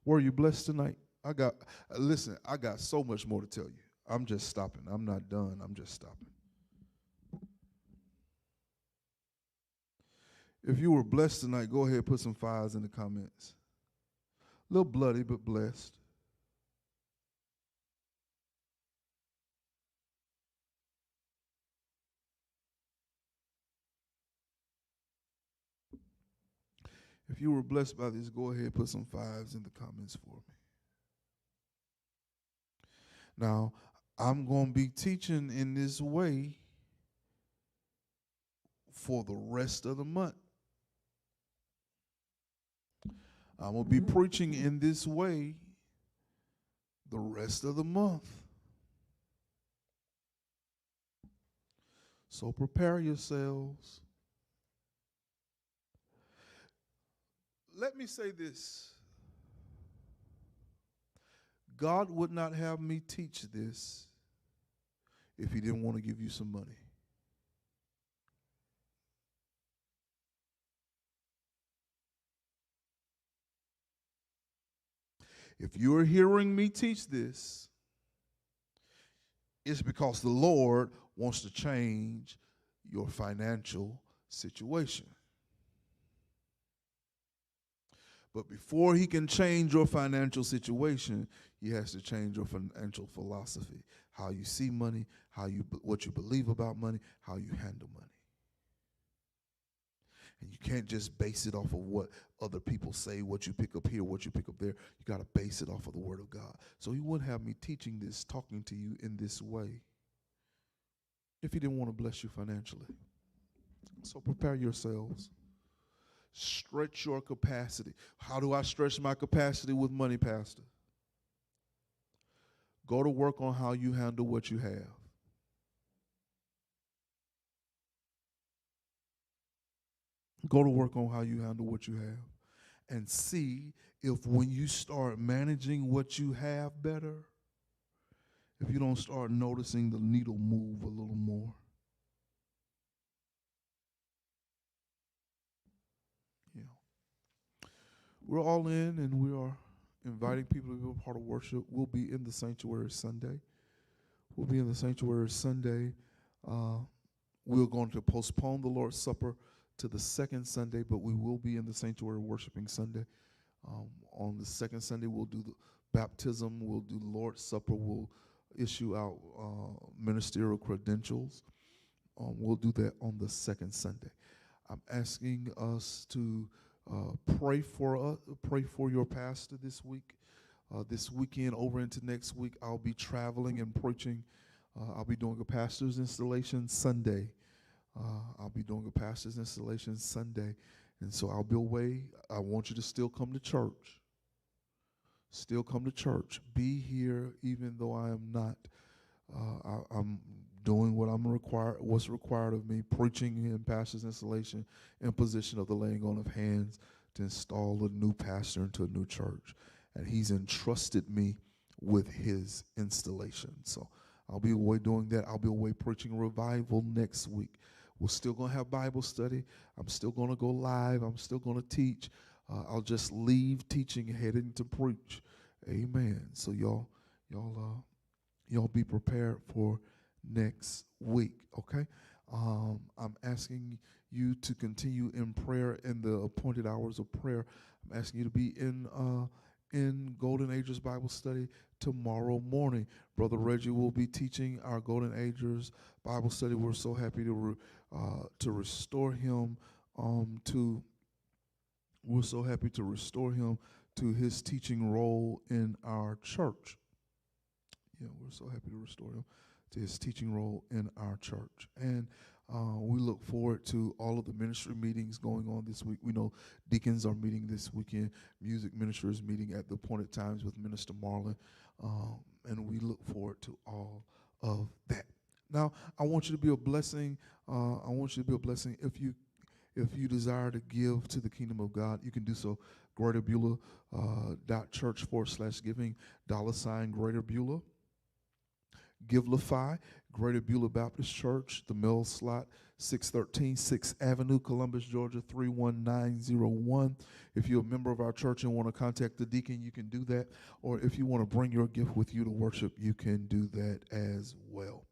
Were you blessed tonight? Listen, I got so much more to tell you. I'm just stopping. I'm not done. I'm just stopping. If you were blessed tonight, go ahead and put some fives in the comments. A little bloody, but blessed. If you were blessed by this, go ahead and put some fives in the comments for me. Now, I'm going to be teaching in this way for the rest of the month. I'm going to be preaching in this way the rest of the month. So prepare yourselves. Let me say this. God would not have me teach this if he didn't want to give you some money. If you're hearing me teach this, it's because the Lord wants to change your financial situation. But before he can change your financial situation, he has to change your financial philosophy, how you see money, what you believe about money, how you handle money. And you can't just base it off of what other people say, what you pick up here, what you pick up there. You got to base it off of the Word of God. So he wouldn't have me teaching this, talking to you in this way, if he didn't want to bless you financially. So prepare yourselves. Stretch your capacity. How do I stretch my capacity with money, Pastor? Go to work on how you handle what you have. Go to work on how you handle what you have. And see if when you start managing what you have better, if you don't start noticing the needle move a little more. Yeah. We're all in and we are inviting people to be a part of worship. We'll be in the sanctuary Sunday. We'll be in the sanctuary Sunday. We're going to postpone the Lord's Supper to the second Sunday, but we will be in the sanctuary worshiping Sunday. On the second Sunday, we'll do the baptism, we'll do the Lord's Supper, we'll issue out ministerial credentials. We'll do that on the second Sunday. I'm asking us to pray for your pastor this week. This weekend over into next week, I'll be traveling and preaching. I'll be doing a pastor's installation Sunday. And so I'll be away. I want you to still come to church. Still come to church. Be here even though I am not. I'm doing what's required of me, preaching in pastor's installation, imposition of the laying on of hands to install a new pastor into a new church. And he's entrusted me with his installation. So I'll be away doing that. I'll be away preaching revival next week. We're still going to have Bible study. I'm still going to go live. I'm still going to teach. I'll just leave teaching and head into preach. Amen. So y'all be prepared for next week, okay? I'm asking you to continue in prayer in the appointed hours of prayer. I'm asking you to be in Golden Agers Bible study tomorrow morning. Brother Reggie will be teaching our Golden Agers Bible study. We're so happy to restore him we're so happy to restore him to his teaching role in our church. Yeah, we're so happy to restore him to his teaching role in our church. And we look forward to all of the ministry meetings going on this week. We know deacons are meeting this weekend. Music ministry is meeting at the appointed times with Minister Marlon. And we look forward to all of that. Now, I want you to be a blessing. If you desire to give to the kingdom of God, you can do so. GreaterBeulah.church/giving, $ Greater Beulah. Givelify, Greater Beulah Baptist Church, the mail slot, 613 6th Avenue, Columbus, Georgia, 31901. If you're a member of our church and want to contact the deacon, you can do that. Or if you want to bring your gift with you to worship, you can do that as well.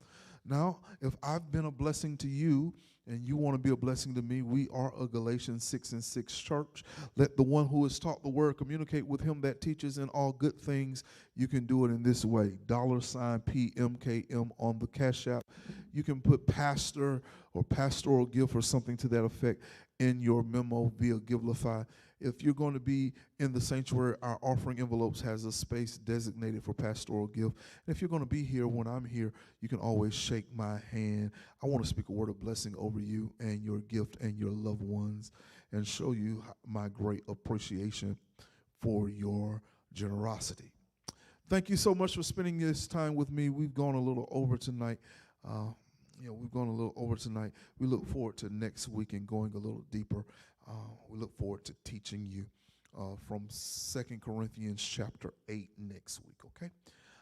Now, if I've been a blessing to you and you want to be a blessing to me, we are a Galatians 6:6 church. Let the one who has taught the word communicate with him that teaches in all good things. You can do it in this way, $PMKM on the Cash App. You can put pastor or pastoral gift or something to that effect in your memo via Givelify. If you're going to be in the sanctuary, our offering envelopes has a space designated for pastoral gift. And if you're going to be here when I'm here, you can always shake my hand. I want to speak a word of blessing over you and your gift and your loved ones and show you my great appreciation for your generosity. Thank you so much for spending this time with me. We've gone a little over tonight. We've gone a little over tonight. We look forward to next week and going a little deeper. We look forward to teaching you from 2 Corinthians chapter 8 next week, okay?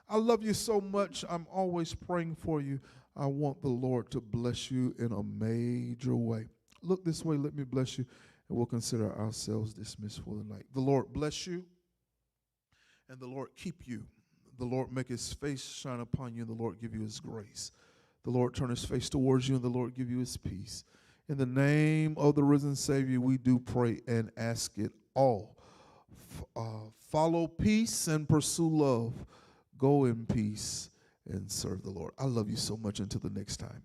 I love you so much. I'm always praying for you. I want the Lord to bless you in a major way. Look this way. Let me bless you, and we'll consider ourselves dismissed for the night. The Lord bless you, and the Lord keep you. The Lord make his face shine upon you, and the Lord give you his grace. The Lord turn his face towards you, and the Lord give you his peace. In the name of the risen Savior, we do pray and ask it all. Follow peace and pursue love. Go in peace and serve the Lord. I love you so much. Until the next time.